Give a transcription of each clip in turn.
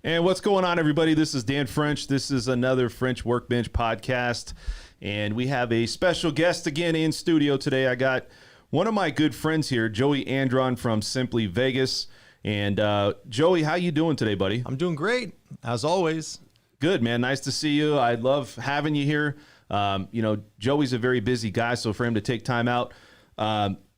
And what's going on, everybody? This is Dan French. This is another French Workbench podcast. And we have a special guest again in studio today. I got one of my good friends here, Joey Andron from Simply Vegas. And Joey, how you doing today, buddy? I'm doing great, as always. Good, man. Nice to see you. I love having you here. Joey's a very busy guy, so for him to take time out,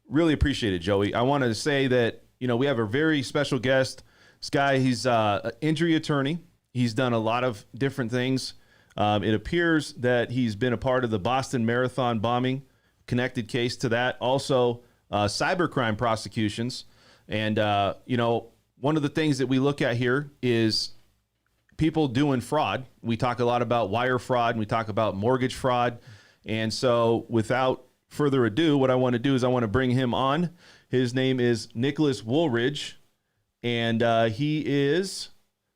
really appreciate it, Joey. I want to say that, we have a very special guest. This guy, he's an injury attorney. He's done a lot of different things. It appears that he's been a part of the Boston Marathon bombing, connected case to that. Also, cybercrime prosecutions. And, one of the things that we look at here is people doing fraud. We talk a lot about wire fraud, and we talk about mortgage fraud. And so without further ado, what I want to do is I want to bring him on. His name is Nicholas Woolridge, and he is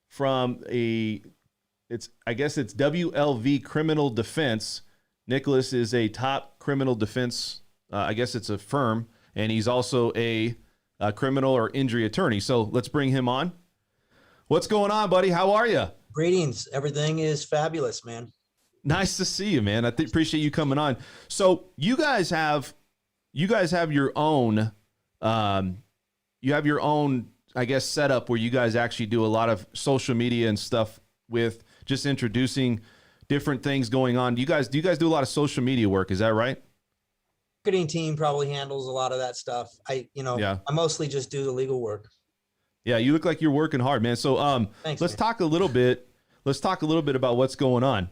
from it's WLV Criminal Defense. Nicholas is a top criminal defense, I guess it's a firm, and he's also a criminal or injury attorney. So let's bring him on. What's going on, buddy? How are you? Greetings. Everything is fabulous, man. Nice to see you, man. I appreciate you coming on. So you guys have your own, I guess, setup where you guys actually do a lot of social media and stuff with just introducing different things going on. Do you guys do a lot of social media work? Is that right? Marketing team probably handles a lot of that stuff. I mostly just do the legal work. Yeah, you look like you're working hard, man. So Thanks, let's man. talk a little bit. Let's talk a little bit about what's going on.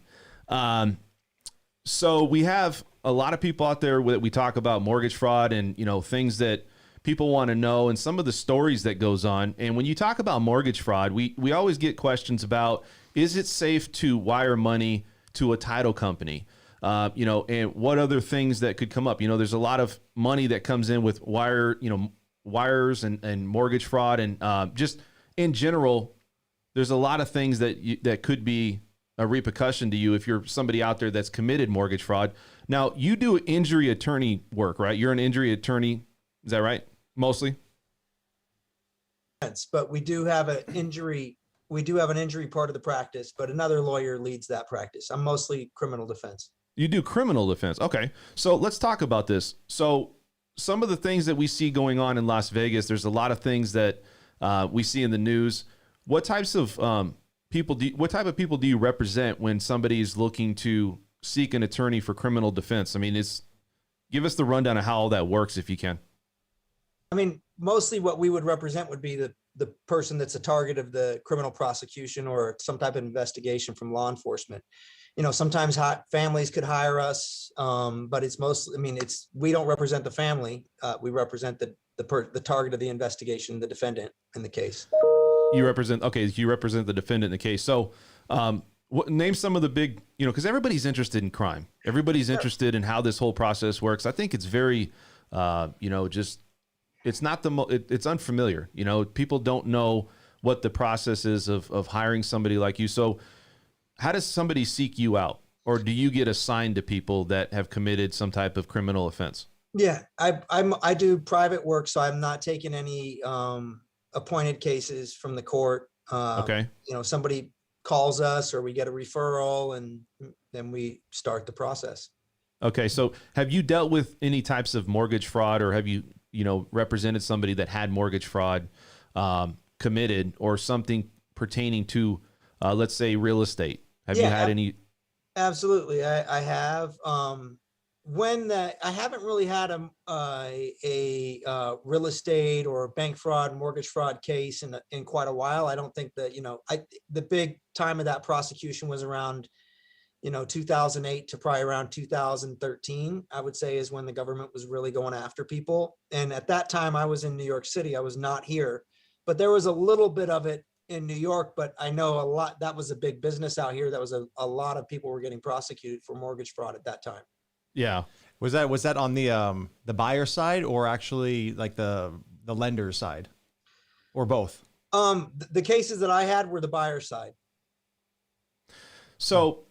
So we have a lot of people out there that we talk about mortgage fraud and, things that people want to know and some of the stories that goes on. And when you talk about mortgage fraud, we always get questions about, is it safe to wire money to a title company? And what other things that could come up? There's a lot of money that comes in with wires and mortgage fraud. And just in general, there's a lot of things that could be a repercussion to you if you're somebody out there that's committed mortgage fraud. Now, you do injury attorney work, right? You're an injury attorney. Is that right? Mostly? But we do have an injury. We do have an injury part of the practice, but another lawyer leads that practice. I'm mostly criminal defense. You do criminal defense. Okay. So let's talk about this. So some of the things that we see going on in Las Vegas, there's a lot of things that we see in the news. What types of what type of people do you represent when somebody is looking to seek an attorney for criminal defense? I mean, give us the rundown of how all that works, if you can. I mean, mostly what we would represent would be the person that's a target of the criminal prosecution or some type of investigation from law enforcement. Sometimes families could hire us, but it's mostly, we don't represent the family. We represent the target of the investigation, the defendant in the case. You represent the defendant in the case. So name some of the big, because everybody's interested in crime. Everybody's interested in how this whole process works. I think it's very, it's not it's unfamiliar. People don't know what the process is of hiring somebody like you. So how does somebody seek you out, or do you get assigned to people that have committed some type of criminal offense? Yeah, I do private work, so I'm not taking any appointed cases from the court. Okay. Somebody calls us or we get a referral and then we start the process. Okay. So have you dealt with any types of mortgage fraud, or have you, represented somebody that had mortgage fraud committed, or something pertaining to, let's say, real estate? Have you had any? Absolutely. I have. I haven't really had a real estate or bank fraud, mortgage fraud case in quite a while. I don't think that, the big time of that prosecution was around, 2008 to probably around 2013, I would say, is when the government was really going after people. And at that time I was in New York City. I was not here, but there was a little bit of it in New York, but I know a lot, that was a big business out here. That was a lot of people were getting prosecuted for mortgage fraud at that time. Yeah. Was that on the buyer side, or actually like the lender side, or both? The cases that I had were the buyer side. So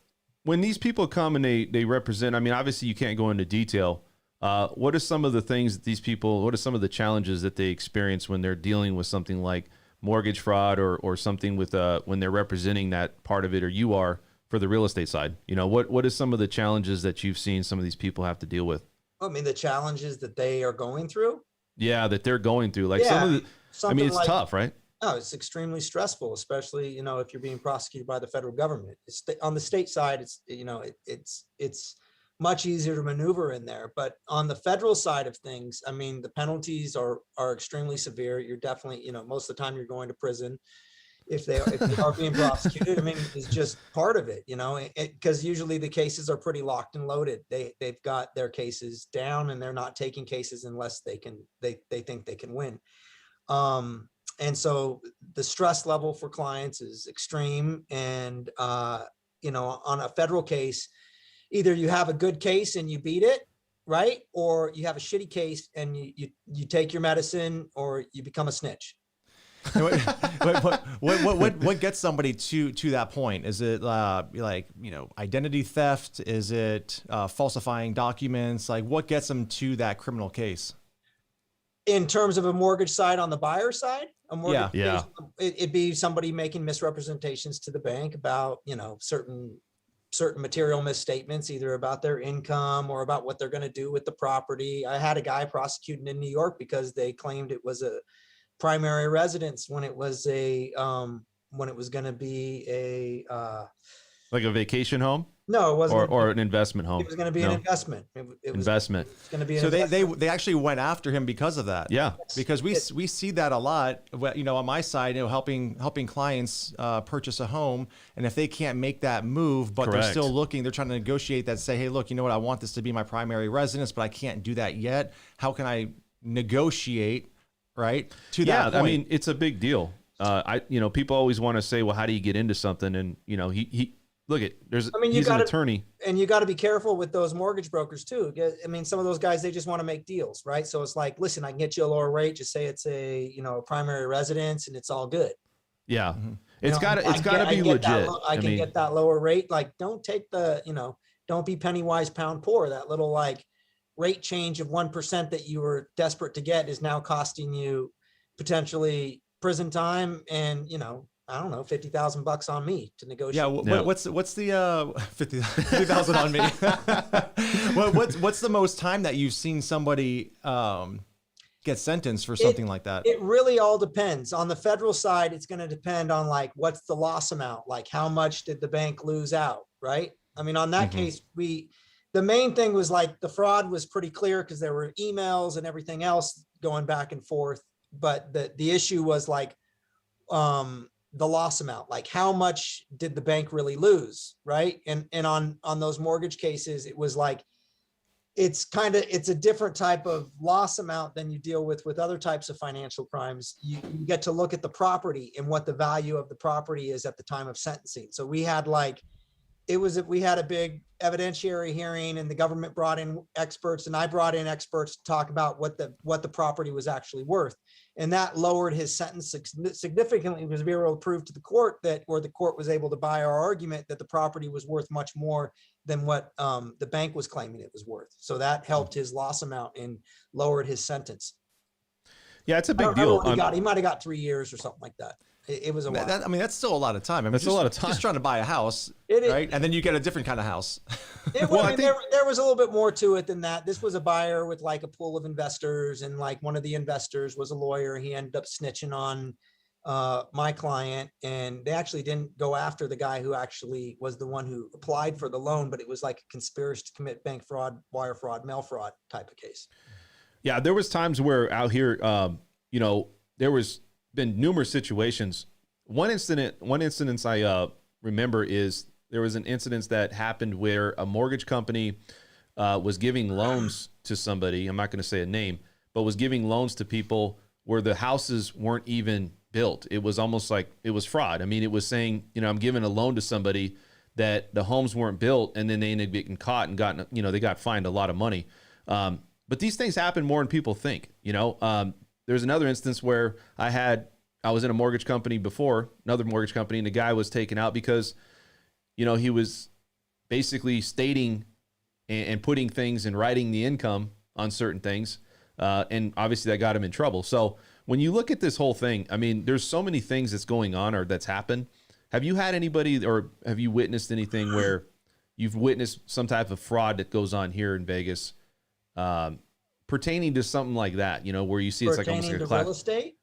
when these people come and they represent, obviously you can't go into detail. What are some of the things that what are some of the challenges that they experience when they're dealing with something like mortgage fraud or something with when they're representing that part of it, or you are for the real estate side? You know, what is some of the challenges that you've seen some of these people have to deal with? I mean, the challenges that they are going through. Yeah, that they're going through. Like Yeah, some of the, I something mean, it's like, tough, right? no, it's extremely stressful, especially, you know, if you're being prosecuted by the federal government. It's on the state side, it's, you know, it's much easier to maneuver in there. But on the federal side of things, I mean, the penalties are extremely severe. You're definitely, you know, most of the time you're going to prison if they are being prosecuted. I mean, it's just part of it, you know, because usually the cases are pretty locked and loaded. They've got their cases down, and they're not taking cases unless they think they can win. And so the stress level for clients is extreme. And, you know, on a federal case, either you have a good case and you beat it, right? Or you have a shitty case and you take your medicine, or you become a snitch. What gets somebody to that point? Is it like, you know, identity theft? Is it falsifying documents? Like, what gets them to that criminal case? In terms of a mortgage side, on the buyer side, a mortgage Yeah. case, it'd be somebody making misrepresentations to the bank about, you know, certain material misstatements, either about their income or about what they're going to do with the property. I had a guy prosecuted in New York because they claimed it was a primary residence when it was going to be Like a vacation home? no, it wasn't. Or an investment home? It was going to be an investment. It was Investment. going to be an So investment. they actually went after him because of that. Yeah. Because we see that a lot, you know, on my side, you know, helping clients purchase a home, and if they can't make that move, but they're Correct. still looking, they're trying to negotiate that, say, hey, look, you know what, I want this to be my primary residence, but I can't do that yet. How can I negotiate, right, to that point? I mean, it's a big deal. You know, people always want to say, well, how do you get into something? And, you know, he look at, he's an attorney. And you got to be careful with those mortgage brokers too. I mean, some of those guys, they just want to make deals, right? So it's like, listen, I can get you a lower rate. Just say it's a, you know, a primary residence, and it's all good. Yeah. Mhm. It's got to be legit. I can get that lower rate. Like, don't take the, you know, don't be penny wise, pound poor. That little like rate change of 1% that you were desperate to get is now costing you potentially prison time, and, you know, I don't know, $50,000 on me to negotiate. Yeah, what's the 50,000 on me? What's the most time that you've seen somebody get sentenced for something like that? It really all depends. On the federal side, it's going to depend on like, what's the loss amount? Like, how much did the bank lose out, right? I mean, on that case, the main thing was like the fraud was pretty clear because there were emails and everything else going back and forth. But the issue was like, the loss amount, like how much did the bank really lose, right? And on those mortgage cases, it was like, it's a different type of loss amount than you deal with other types of financial crimes. You get to look at the property and what the value of the property is at the time of sentencing. So we had we had a big evidentiary hearing, and the government brought in experts, and I brought in experts to talk about what the property was actually worth. And that lowered his sentence significantly, because we were able to prove to the court or the court was able to buy our argument that the property was worth much more than what the bank was claiming it was worth. So that helped his loss amount and lowered his sentence. Yeah, it's a big deal. He might have got 3 years or something like that. It was a while. I mean, that's still a lot of time. I mean, That's a lot of time. Just trying to buy a house, It is. right? And then you get a different kind of house. There was a little bit more to it than that. This was a buyer with like a pool of investors, and like one of the investors was a lawyer. He ended up snitching on my client, and they actually didn't go after the guy who actually was the one who applied for the loan, but it was like a conspiracy to commit bank fraud, wire fraud, mail fraud type of case. Yeah, there was times where out here, you know, there was been numerous situations. One incident I remember is there was an incident that happened where a mortgage company was giving loans to somebody. I'm not going to say a name, but was giving loans to people where the houses weren't even built. It was almost like it was fraud. I mean, it was saying, you know, I'm giving a loan to somebody that the homes weren't built, and then they ended up getting caught and they got fined a lot of money. But these things happen more than people think. You know, there's another instance where I was in a mortgage company before, another mortgage company, and the guy was taken out because, you know, he was basically stating and putting things and writing the income on certain things. And obviously that got him in trouble. So when you look at this whole thing, I mean, there's so many things that's going on or that's happened. Have you had anybody or have you witnessed anything where you've witnessed some type of fraud that goes on here in Vegas pertaining to something like that, you know, where you see it's like almost like a real estate?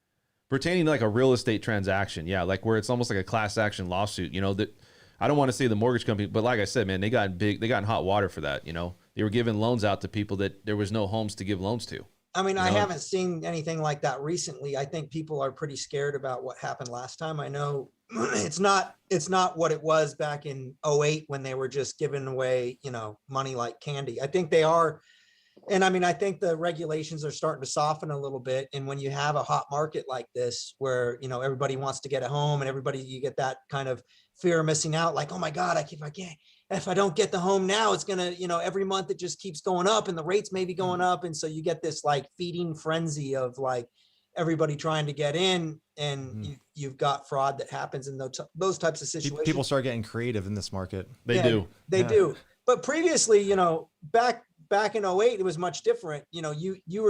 Pertaining to like a real estate transaction. Yeah. Like where it's almost like a class action lawsuit, you know, that I don't want to say the mortgage company, but like I said, man, they got in hot water for that. You know, they were giving loans out to people that there was no homes to give loans to. I mean, I haven't seen anything like that recently. I think people are pretty scared about what happened last time. I know it's not what it was back in '08 when they were just giving away, you know, money like candy. I think they are. And I mean, I think the regulations are starting to soften a little bit. And when you have a hot market like this, where, you know, everybody wants to get a home and you get that kind of fear of missing out, like, oh my God, if I don't get the home now, it's going to, you know, every month it just keeps going up and the rates may be going up. And so you get this like feeding frenzy of like everybody trying to get in, and you've got fraud that happens in those types of situations. People start getting creative in this market. They do. But previously, you know, back in '08, it was much different. You know, they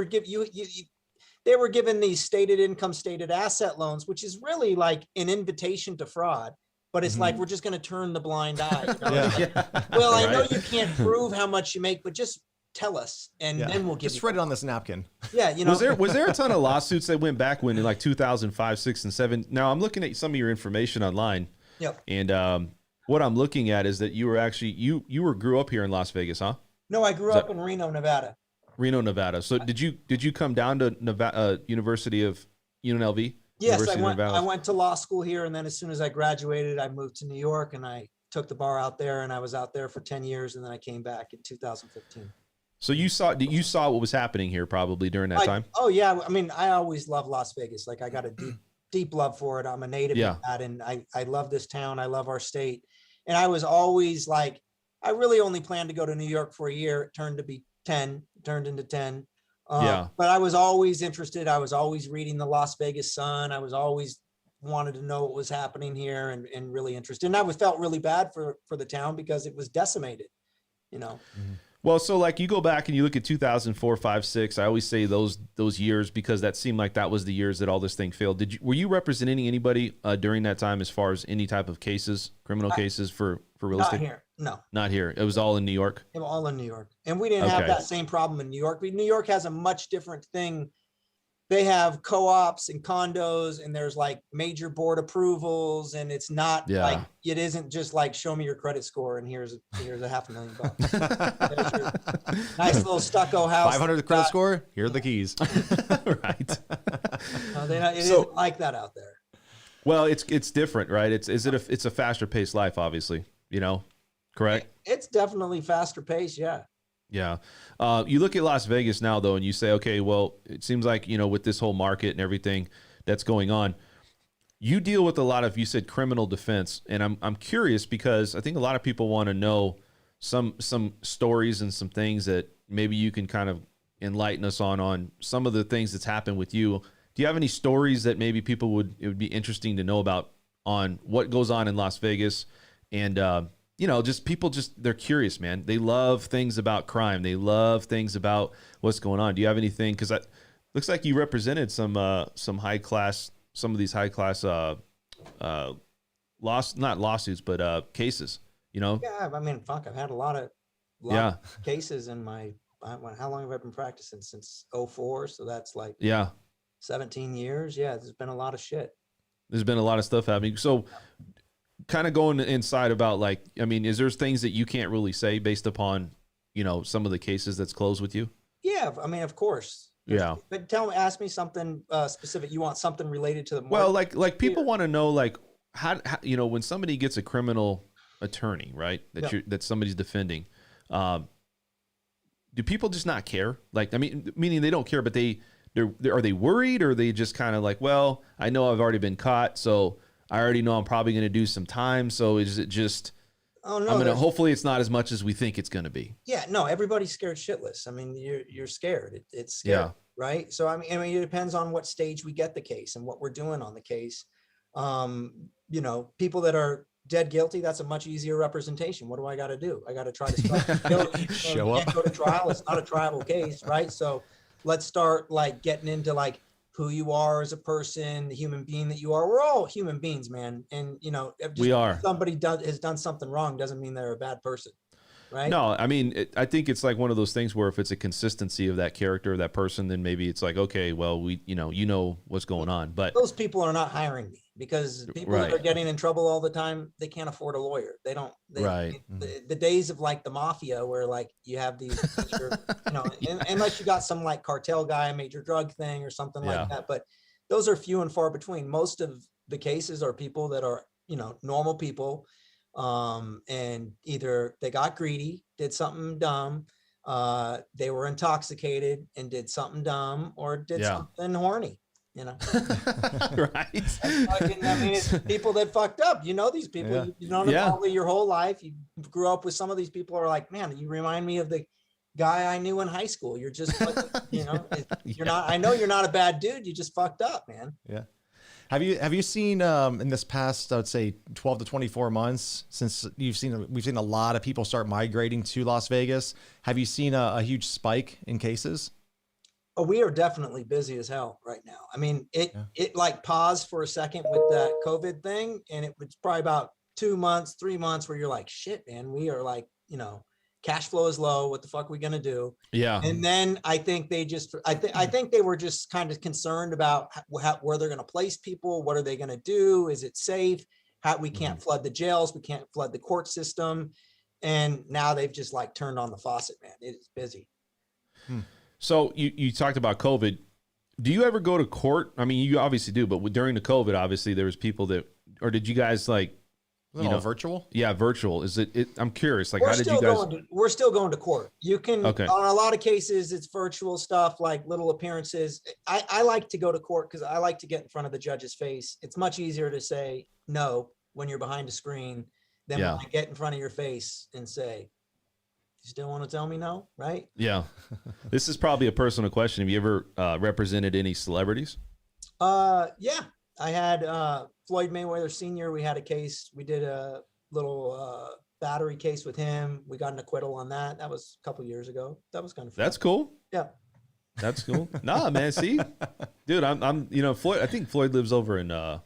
were given these stated income, stated asset loans, which is really like an invitation to fraud. But it's like, we're just going to turn the blind eye. You know? Like, well, I know you can't prove how much you make, but just tell us, and then we'll give just write it on this napkin. Yeah, you know. Was there a ton of lawsuits that went back when in like 2005, 6, and 7? Now I'm looking at some of your information online. Yep. And what I'm looking at is that you were actually grew up here in Las Vegas, huh? No, I grew up in Reno, Nevada. Reno, Nevada. So did you come down to Nevada, University of UNLV? Yes, I went to law school here, and then as soon as I graduated, I moved to New York, and I took the bar out there, and I was out there for 10 years, and then I came back in 2015. So you saw what was happening here probably during that time? Oh yeah, I mean, I always loved Las Vegas. Like I got a deep love for it. I'm a native of that, and I love this town. I love our state, and I was always like, I really only planned to go to New York for a year. It turned into 10. But I was always interested. I was always reading the Las Vegas Sun. I was always wanted to know what was happening here and really interested. And I felt really bad for the town because it was decimated, you know? Mm-hmm. Well, so like you go back and you look at 2004, 5, 6, I always say those years because that seemed like that was the years that all this thing failed. Were you representing anybody during that time as far as any type of cases, criminal cases for real estate? Not here. No. Not here. It was all in New York? It was all in New York. And we didn't have that same problem in New York. New York has a much different thing. They have co-ops and condos, and there's like major board approvals, and it's not like, it isn't just like, show me your credit score and here's $500,000. There's your nice little stucco house. 500 credit score. Here are the keys. Right. It isn't like that out there. Well, it's different, right? It's a faster paced life, obviously, you know, correct? It's definitely faster paced. Yeah. Yeah. You look at Las Vegas now, though, and you say, okay, well, it seems like, you know, with this whole market and everything that's going on, you deal with a lot of, you said, criminal defense. And I'm curious because I think a lot of people want to know some stories and some things that maybe you can kind of enlighten us on some of the things that's happened with you. Do you have any stories that maybe it would be interesting to know about on what goes on in Las Vegas? And, you know, just people they're curious, man. They love things about crime. They love things about what's going on. Do you have anything? Because it looks like you represented some high class, some of these high class not lawsuits, but cases. You know? Yeah, I mean, fuck, I've had a lot of cases in my. How long have I been practicing? Since '04, so that's like 17 years. Yeah, there's been a lot of shit. There's been a lot of stuff happening. So, kind of going inside about like, I mean, is there things that you can't really say based upon, you know, some of the cases that's closed with you? Yeah, I mean, of course. Yeah. But ask me something specific. You want something related to the market? Well, like people want to know, like, how, you know, when somebody gets a criminal attorney, right, that somebody's defending, do people just not care? Like, I mean, meaning they don't care, but are they worried, or are they just kind of like, well, I know I've already been caught, so I already know I'm probably going to do some time. So is it just, hopefully it's not as much as we think it's going to be. Yeah, no, everybody's scared shitless. I mean, you're scared. It's scary, right? So, I mean, it depends on what stage we get the case and what we're doing on the case. You know, people that are dead guilty, that's a much easier representation. What do I got to do? I got to try to show up. Can't go to trial. It's not a triable case, right? So let's start like getting into like, who you are as a person, the human being that you are. We're all human beings, man. And, you know, if just We are. somebody has done something wrong doesn't mean they're a bad person. Right. No, I mean, I think it's like one of those things where if it's a consistency of that character, that person, then maybe it's like, okay, well, you know what's going on. But those people are not hiring me, because people that are getting in trouble all the time, they can't afford a lawyer. They don't. The days of like the mafia where like you have these, you know, unless you got some like cartel guy, major drug thing or something like that. But those are few and far between. Most of the cases are people that are, you know, normal people. And either they got greedy, did something dumb, they were intoxicated and did something dumb, or did something horny, you know. Right. I mean, it's people that fucked up. You know these people. You know them probably your whole life. You grew up with some of these people. Are like, man, you remind me of the guy I knew in high school. You're just, like, you know, you're not. I know you're not a bad dude. You just fucked up, man. Yeah. Have you seen in this past, I would say 12 to 24 months, since we've seen a lot of people start migrating to Las Vegas? Have you seen a huge spike in cases? Oh, we are definitely busy as hell right now. I mean, it like paused for a second with that COVID thing, and it was probably about 2 months, 3 months where you're like, shit, man, we are like, you know, cash flow is low. What the fuck are we gonna do? Yeah. And then I think they just, I think they were just kind of concerned about where they're gonna place people. What are they gonna do? Is it safe? We can't flood the jails. We can't flood the court system. And now they've just like turned on the faucet, man. It's busy. So you talked about COVID. Do you ever go to court? I mean, you obviously do, but during the COVID, obviously there was people that, or did you guys like, virtual? Yeah, virtual. Is it I'm curious. Like, how did you guys? We're still going to court. You can, on a lot of cases, it's virtual stuff, like little appearances. I like to go to court because I like to get in front of the judge's face. It's much easier to say no when you're behind a screen than when I get in front of your face and say, you still want to tell me no, right? Yeah. This is probably a personal question. Have you ever represented any celebrities? Yeah. I had Floyd Mayweather Sr. We had a case. We did a little battery case with him. We got an acquittal on that. That was a couple years ago. That was kind of fun. That's cool. Yeah. That's cool. Nah, man. See, dude, I'm you know, Floyd. I think Floyd lives over in I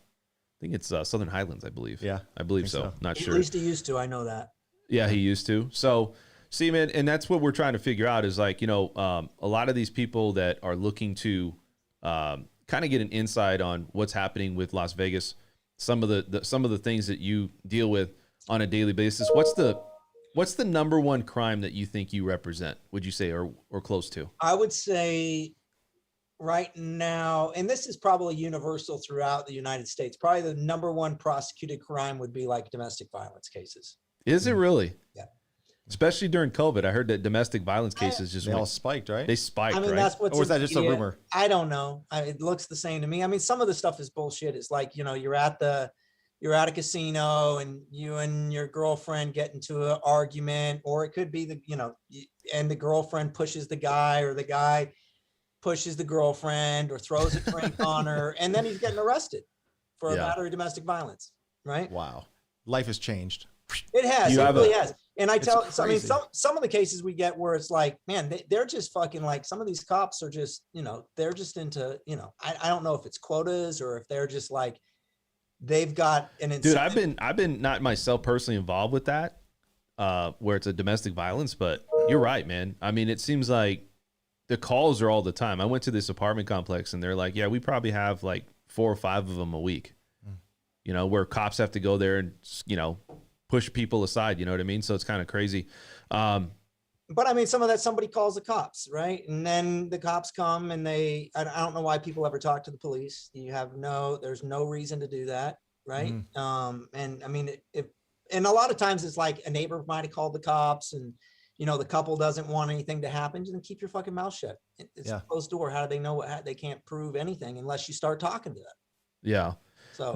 think it's Southern Highlands, I believe. Yeah, I believe so. Not sure. At least he used to. I know that. Yeah, he used to. So, see, man, and that's what we're trying to figure out is like, you know, a lot of these people that are looking to kind of get an insight on what's happening with Las Vegas, some of the things that you deal with on a daily basis. What's the number one crime that you think you represent, would you say, or close to? I would say right now, and this is probably universal throughout the United States, probably the number one prosecuted crime would be like domestic violence cases. Is it really? Yeah. Especially during COVID, I heard that domestic violence cases just all spiked, right? They spiked, I mean, right? that's what's or is that just a rumor? I don't know. It looks the same to me. I mean, some of the stuff is bullshit. It's like, you know, you're at a casino and you and your girlfriend get into an argument, or it could be and the girlfriend pushes the guy, or the guy pushes the girlfriend, or throws a drink on her, and then he's getting arrested for a battery domestic violence, right? Wow. Life has changed. It has. It really has. And I mean, some of the cases we get where it's like, man, they're just fucking like, some of these cops are just, you know, they're just into, you know, I don't know if it's quotas or if they're just like, they've got an incentive. Dude, I've been not myself personally involved with that, where it's a domestic violence, but you're right, man. I mean, it seems like the calls are all the time. I went to this apartment complex and they're like, yeah, we probably have like 4 or 5 of them a week, you know, where cops have to go there and, you know, push people aside, you know what I mean? So it's kind of crazy. But I mean, some of that, somebody calls the cops, right? And then the cops come and I don't know why people ever talk to the police. There's no reason to do that, right? And I mean, and a lot of times it's like a neighbor might've called the cops and, you know, the couple doesn't want anything to happen. Then keep your fucking mouth shut. It's a closed door. How do they know they can't prove anything unless you start talking to them? Yeah. So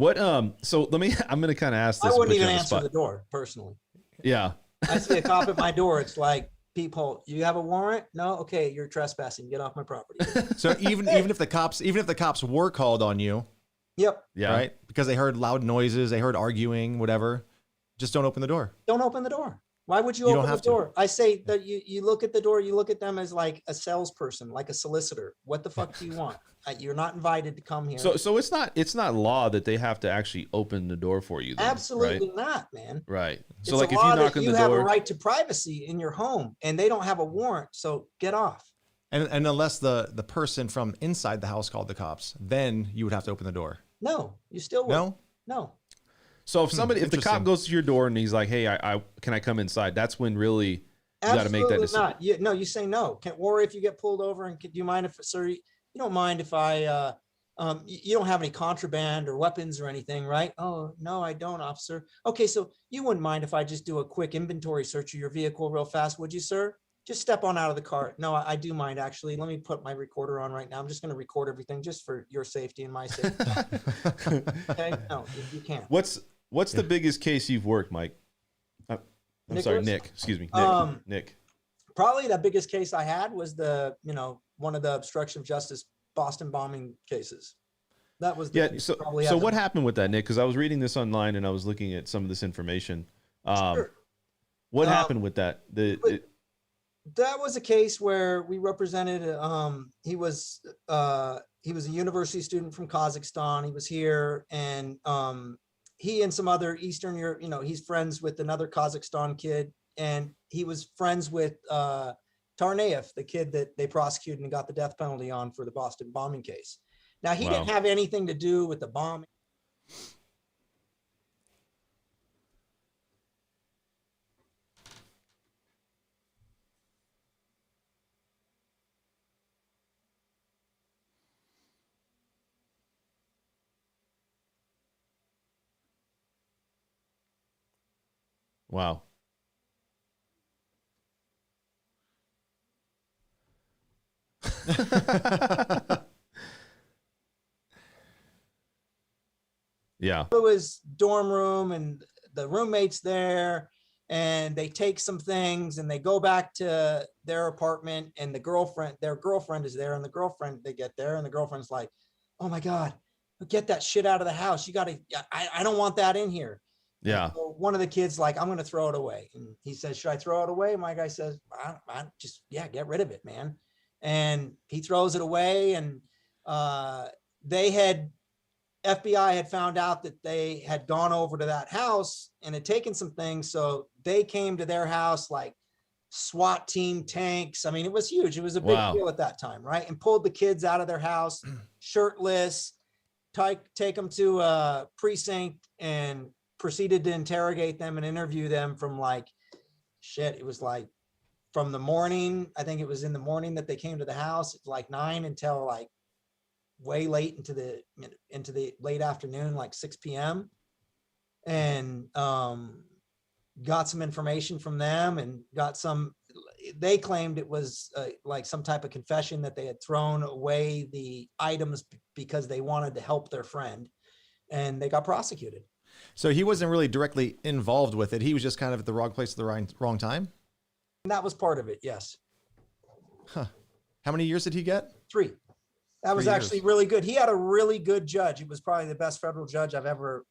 so I'm going to kind of ask this. I wouldn't even answer the door personally. Yeah. I see a cop at my door. It's like, peephole, you have a warrant? No. Okay. You're trespassing. Get off my property. So even if the cops were called on you. Yep. Yeah. Right. Because they heard loud noises, they heard arguing, whatever. Just don't open the door. Don't open the door. Why would you You don't open the have to. door? I say that you look at the door, you look at them as like a salesperson, like a solicitor. What the fuck do you want? You're not invited to come here. So it's not law that they have to actually open the door for you. Then, Absolutely right? not, man. Right. So It's like a if law you knock that on you the have a door, right to privacy in your home, and they don't have a warrant. So get off. And unless the person from inside the house called the cops, then you would have to open the door. No, you still would. No? No. so if somebody, if the cop Interesting. goes to your door and he's like, "Hey, I can I come inside?" That's when really you got to make that Absolutely decision. not. No, you say no. Or if you get pulled over and do you mind if, sir, you don't mind if I, you don't have any contraband or weapons or anything, right? Oh, no, I don't, officer. Okay, so you wouldn't mind if I just do a quick inventory search of your vehicle real fast, would you, sir? Just step on out of the car. No, I do mind, actually. Let me put my recorder on right now. I'm just going to record everything just for your safety and my safety. Okay? No, you can't. What's the biggest case you've worked, Mike? I'm sorry, Nicholas? Nick. Excuse me, Nick. Probably the biggest case I had was one of the obstruction of justice Boston bombing cases. That was the Yeah. So what happened with that, Nick? Because I was reading this online and I was looking at some of this information. Sure. What happened with that? That was a case where we represented. He was a university student from Kazakhstan. He was here, and he and some other Eastern Europe. He's friends with another Kazakhstan kid, and he was friends with Tarnaev, the kid that they prosecuted and got the death penalty on for the Boston bombing case. Now, he didn't have anything to do with the bombing. Wow. Yeah. It was dorm room and the roommates there, and they take some things and they go back to their apartment, and their girlfriend is there, and they get there and the girlfriend's like, oh my God, get that shit out of the house. I don't want that in here. Yeah. So one of the kids like, I'm going to throw it away. And he says, should I throw it away? My guy says, I just, get rid of it, man. And he throws it away. And FBI had found out that they had gone over to that house and had taken some things. So they came to their house like SWAT team tanks. I mean, it was huge. It was a big deal at that time, right? And pulled the kids out of their house, shirtless, take them to a precinct and proceeded to interrogate them and interview them from it was like from the morning. I think it was in the morning that they came to the house. It's like 9 until like way late into the late afternoon, like 6 p.m. And got some information from them and they claimed it was like some type of confession that they had thrown away the items because they wanted to help their friend, and they got prosecuted. So he wasn't really directly involved with it. He was just kind of at the wrong place at the wrong time. And that was part of it. Yes. Huh. How many years did he get? 3. That was actually really good. He had a really good judge. He was probably the best federal judge I've ever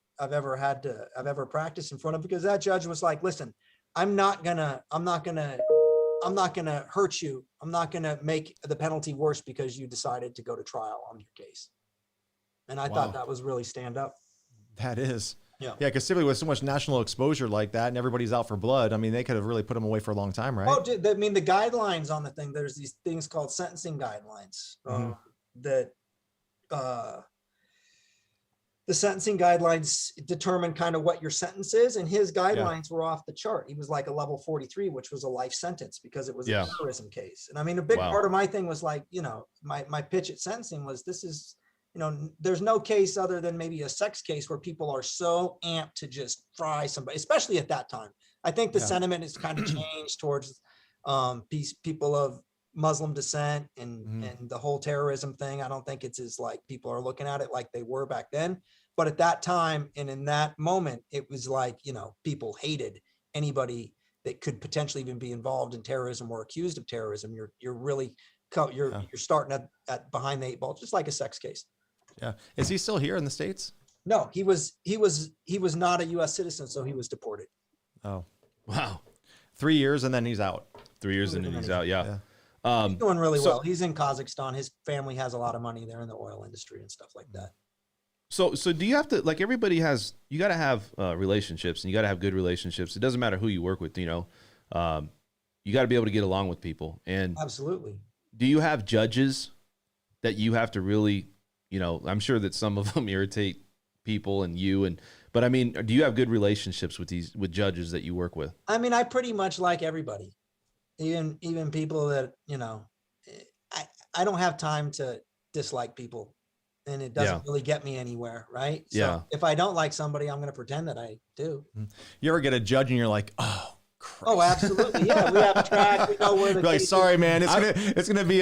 practiced in front of, because that judge was like, listen, I'm not gonna hurt you. I'm not gonna make the penalty worse because you decided to go to trial on your case. And I thought that was really stand up. That is. Yeah. Yeah, because typically with so much national exposure like that and everybody's out for blood, I mean, they could have really put him away for a long time, right? Oh, I mean, the guidelines on the thing, there's these things called sentencing guidelines that the sentencing guidelines determine kind of what your sentence is, and his guidelines were off the chart. He was like a level 43, which was a life sentence because it was a terrorism case. And I mean, a big part of my thing was like, my pitch at sentencing was, this is, there's no case other than maybe a sex case where people are so amped to just fry somebody, especially at that time. I think the sentiment has kind of changed towards people of Muslim descent and the whole terrorism thing. I don't think it's as like people are looking at it like they were back then. But at that time and in that moment, it was like, people hated anybody that could potentially even be involved in terrorism or accused of terrorism. You're really, you're starting at behind the 8 ball, just like a sex case. Yeah. Is he still here in the States? No, he was not a U.S. citizen, so he was deported. Oh, wow. 3 years and then he's out. 3 years and then he's out. Yeah. He's doing really well. He's in Kazakhstan. His family has a lot of money there in the oil industry and stuff like that. So do you have to, like, everybody has, you got to have relationships, and you got to have good relationships. It doesn't matter who you work with, you know, you got to be able to get along with people. And absolutely. Do you have judges that you have to really, you know, I'm sure that some of them irritate people and you, but I mean, do you have good relationships with judges that you work with? I mean, I pretty much like everybody, even people that, you know, I don't have time to dislike people. And it doesn't really get me anywhere, right? So if I don't like somebody, I'm going to pretend that I do. You ever get a judge and you're like, oh, Christ. Oh, absolutely. Yeah, we have a track. We know where the like, sorry, man, it's gonna be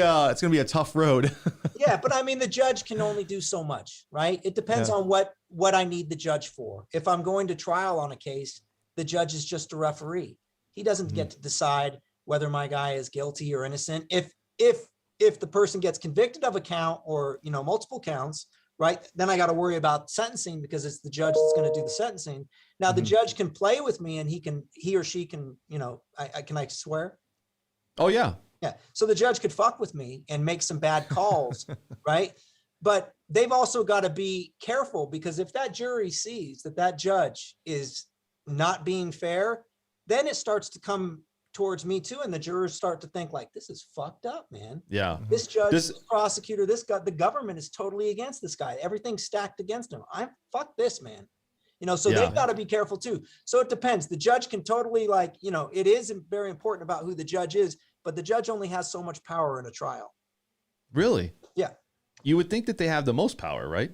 a tough road. Yeah, but I mean, the judge can only do so much, right? It depends on what I need the judge for. If I'm going to trial on a case, the judge is just a referee. He doesn't get to decide whether my guy is guilty or innocent. If the person gets convicted of a count or, you know, multiple counts, right, then I got to worry about sentencing because it's the judge that's going to do the sentencing. Now the judge can play with me and he or she can, you know, can I swear? Oh yeah. Yeah. So the judge could fuck with me and make some bad calls, right? But they've also got to be careful, because if that jury sees that judge is not being fair, then it starts to come towards me too, and the jurors start to think like, this is fucked up, man. Yeah. This judge, this prosecutor, this guy, the government is totally against this guy. Everything's stacked against him. Fuck this, man. You know, so they've got to be careful too. So it depends. The judge can totally, like, you know, it is very important about who the judge is, but the judge only has so much power in a trial. Really? Yeah. You would think that they have the most power, right?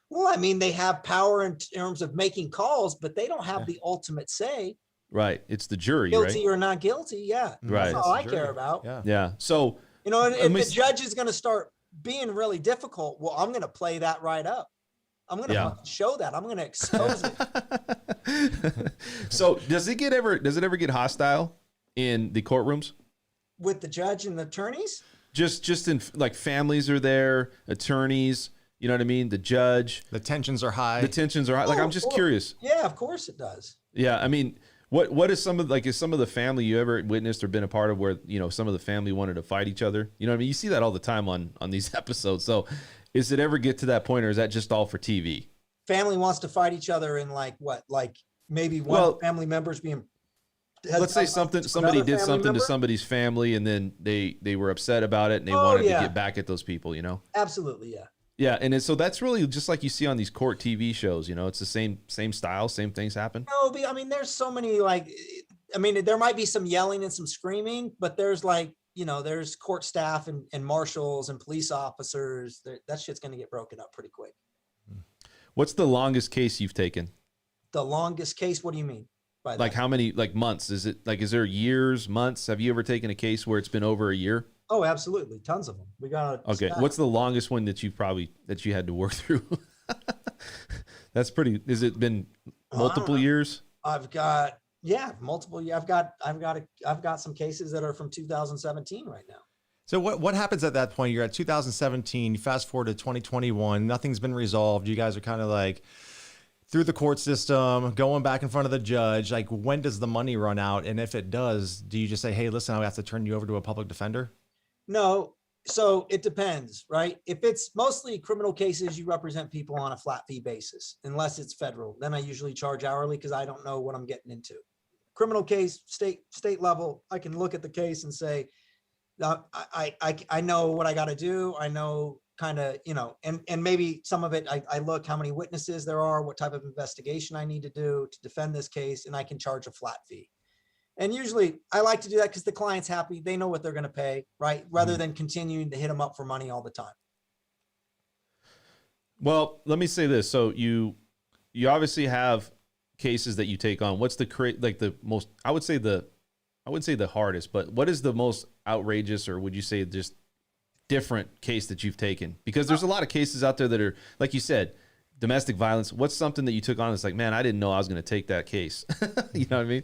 Well, I mean, they have power in terms of making calls, but they don't have the ultimate say. Right. It's the jury, guilty right? or not guilty. Yeah. Right. That's all I care about. Yeah. So, you know, if the judge is going to start being really difficult, well, I'm going to play that right up. I'm going to show that. I'm going to expose it. So does it ever get hostile in the courtrooms? With the judge and the attorneys? Just in, like, families are there, attorneys, you know what I mean? The judge. The tensions are high. Like, I'm just curious. Yeah, of course it does. Yeah. I mean, what is some of the family you ever witnessed or been a part of where, you know, some of the family wanted to fight each other? You know what I mean? You see that all the time on these episodes. So is it ever get to that point, or is that just all for TV? Family wants to fight each other in like what? Like maybe one family member's being. Let's say somebody did something to somebody's family, and then they were upset about it, and they wanted to get back at those people, you know? Absolutely, yeah. Yeah, and so that's really just like you see on these court TV shows, you know, it's the same style, same things happen. No, I mean, there's so many, like, I mean, there might be some yelling and some screaming, but there's, like, you know, there's court staff and marshals and police officers. That shit's going to get broken up pretty quick. What's the longest case you've taken? The longest case? What do you mean by that? Like how many, like, months? Is there years, months? Have you ever taken a case where it's been over a year? Oh, absolutely. Tons of them. We got okay. What's the longest one that you had to work through? That's pretty. Has it been multiple years? I've got multiple. I've got some cases that are from 2017 right now. So what happens at that point? You're at 2017. You fast forward to 2021. Nothing's been resolved. You guys are kind of like through the court system, going back in front of the judge. Like, when does the money run out? And if it does, do you just say, hey, listen, I have to turn you over to a public defender? No. So it depends, right? If it's mostly criminal cases, you represent people on a flat fee basis, unless it's federal. Then I usually charge hourly because I don't know what I'm getting into. Criminal case, state level, I can look at the case and say, I know what I got to do. I know kind of, you know, and maybe some of it, I look how many witnesses there are, what type of investigation I need to do to defend this case, and I can charge a flat fee. And usually I like to do that because the client's happy. They know what they're going to pay, right? Rather than continuing to hit them up for money all the time. Well, let me say this. So you obviously have cases that you take on. What's the most, I wouldn't say the hardest, but what is the most outrageous, or would you say just different case that you've taken? Because there's a lot of cases out there that are, like you said, domestic violence. What's something that you took on? It's like, man, I didn't know I was going to take that case. You know what I mean?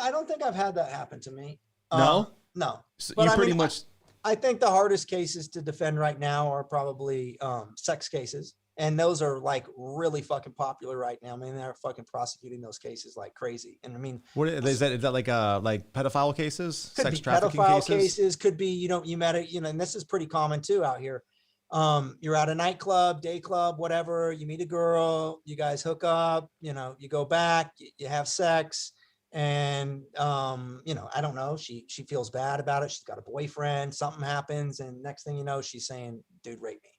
I don't think I've had that happen to me. No? No. So but you pretty much. I think the hardest cases to defend right now are probably sex cases. And those are like really fucking popular right now. I mean, they're fucking prosecuting those cases like crazy. And I mean, What is that? Is that like pedophile cases, could sex be trafficking pedophile cases? could be, you met it, and this is pretty common too out here. You're at a nightclub, day club, whatever, you meet a girl, you guys hook up, you go back, you have sex, and I don't know, she feels bad about it. She's got a boyfriend, something happens, and next thing you know, she's saying, dude raped me.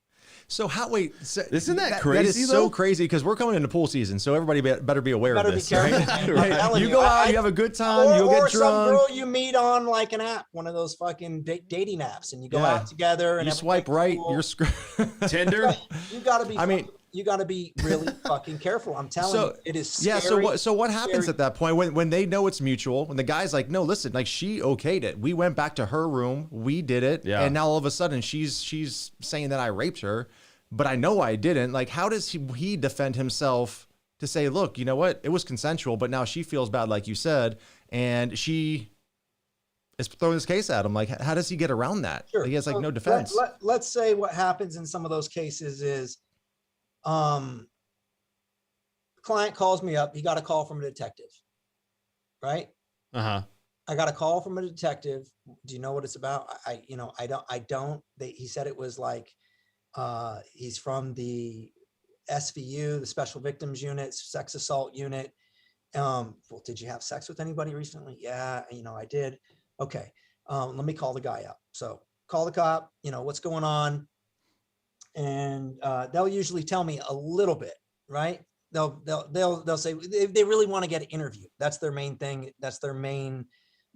So isn't that crazy? That is though? so crazy, because we're coming into pool season, so everybody better be aware Better of be this. careful, Right? man. Right. I'm telling You go out, you have a good time, you'll or get some drunk. girl you meet on like an app, one of those fucking dating apps, and you go out together and you swipe right, cool. you're screwed. Tinder. You gotta be. I mean, you got to be really fucking careful. I'm telling you, it is scary. Yeah. So what happens at that point when they know it's mutual? When the guy's like, no, listen, like, she okayed it. We went back to her room. We did it. Yeah. And now all of a sudden she's saying that I raped her, but I know I didn't. Like, how does he defend himself to say, look, you know what? It was consensual, but now she feels bad, like you said, and she is throwing this case at him. Like, how does he get around that? Sure. Like, he has like no defense. Let's say what happens in some of those cases is, the client calls me up. He got a call from a detective, right? I got a call from a detective. Do you know what it's about? I don't. He said it was like, he's from the SVU, the Special Victims Unit, Sex Assault Unit. Well, did you have sex with anybody recently? Yeah, I did. Okay. Let me call the guy up. So call the cop, what's going on? And they'll usually tell me a little bit, right? They'll say they really want to get an interview. That's their main thing. That's their main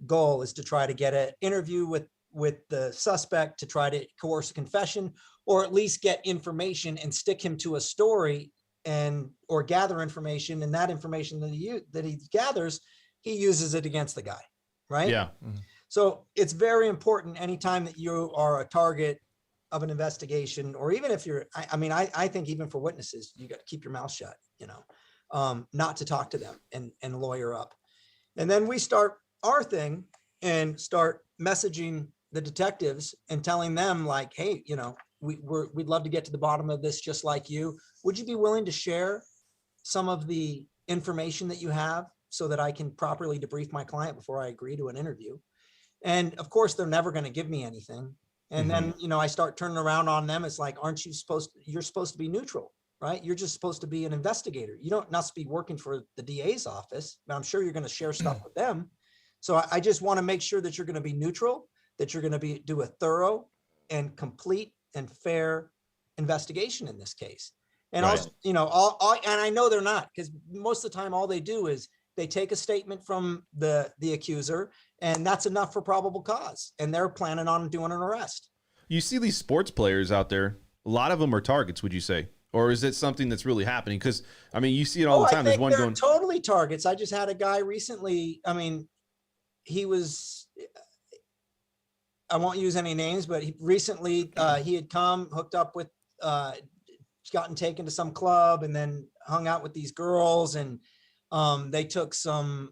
goal, is to try to get an interview with the suspect, to try to coerce a confession, or at least get information and stick him to a story, or gather information. And that information that he gathers, he uses it against the guy, right? Yeah. Mhm. So it's very important anytime that you are a target of an investigation, or even if you're, I think even for witnesses, you got to keep your mouth shut, not to talk to them and lawyer up. And then we start our thing and start messaging the detectives and telling them like, hey, we'd love to get to the bottom of this just like you. Would you be willing to share some of the information that you have so that I can properly debrief my client before I agree to an interview? And of course, they're never going to give me anything. And then, I start turning around on them. It's like, you're supposed to be neutral, right? You're just supposed to be an investigator. You don't not to be working for the DA's office, but I'm sure you're going to share stuff with them. So I just want to make sure that you're going to be neutral, that you're going to do a thorough and complete and fair investigation in this case. And Right. also, and I know they're not, because most of the time, all they do is they take a statement from the accuser, and that's enough for probable cause. And they're planning on doing an arrest. You see these sports players out there. A lot of them are targets, would you say? Or is it something that's really happening? Because, you see it all the time. There's one they're going. Totally targets. I just had a guy recently. I won't use any names, but recently he had come, hooked up with, gotten taken to some club, and then hung out with these girls. And they took some,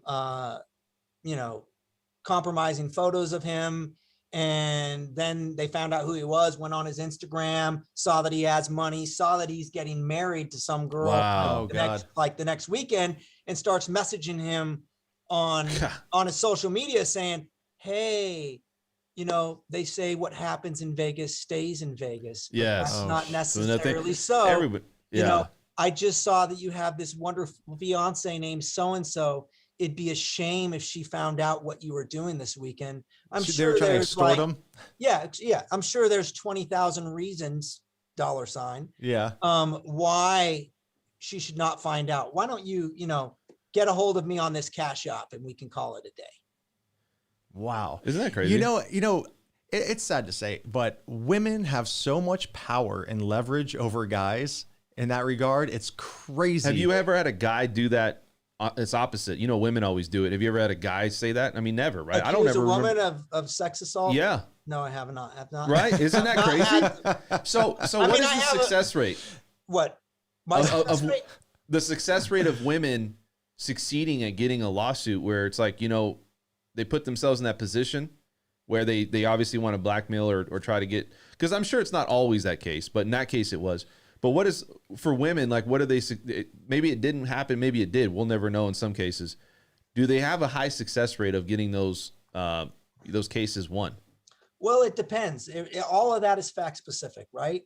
compromising photos of him. And then they found out who he was, went on his Instagram, saw that he has money, saw that he's getting married to some girl Wow. the next weekend, and starts messaging him on his social media saying, hey, they say what happens in Vegas stays in Vegas. Yes. That's not necessarily so. Everybody. Yeah. I just saw that you have this wonderful fiance named so-and-so. It'd be a shame if she found out what you were doing this weekend. I'm sure they're trying to there's extort him. Yeah. I'm sure there's 20,000 reasons, $. Yeah. Why she should not find out. Why don't you, get a hold of me on this Cash App and we can call it a day. Wow. Isn't that crazy? It's sad to say, but women have so much power and leverage over guys in that regard. It's crazy. Have you ever had a guy do that? It's opposite. Women always do it. Have you ever had a guy say that? Never, right? I don't ever a woman remember. of sex assault. Yeah. No, I have not. Right? Isn't that crazy? So what is the success rate? What? The success rate of women succeeding at getting a lawsuit where it's like, they put themselves in that position where they obviously want to blackmail or try to get, because I'm sure it's not always that case, but in that case it was. But what is for women? Like, what do they? Maybe it didn't happen. Maybe it did. We'll never know. In some cases, do they have a high success rate of getting those cases won? Well, it depends. All of that is fact specific, right?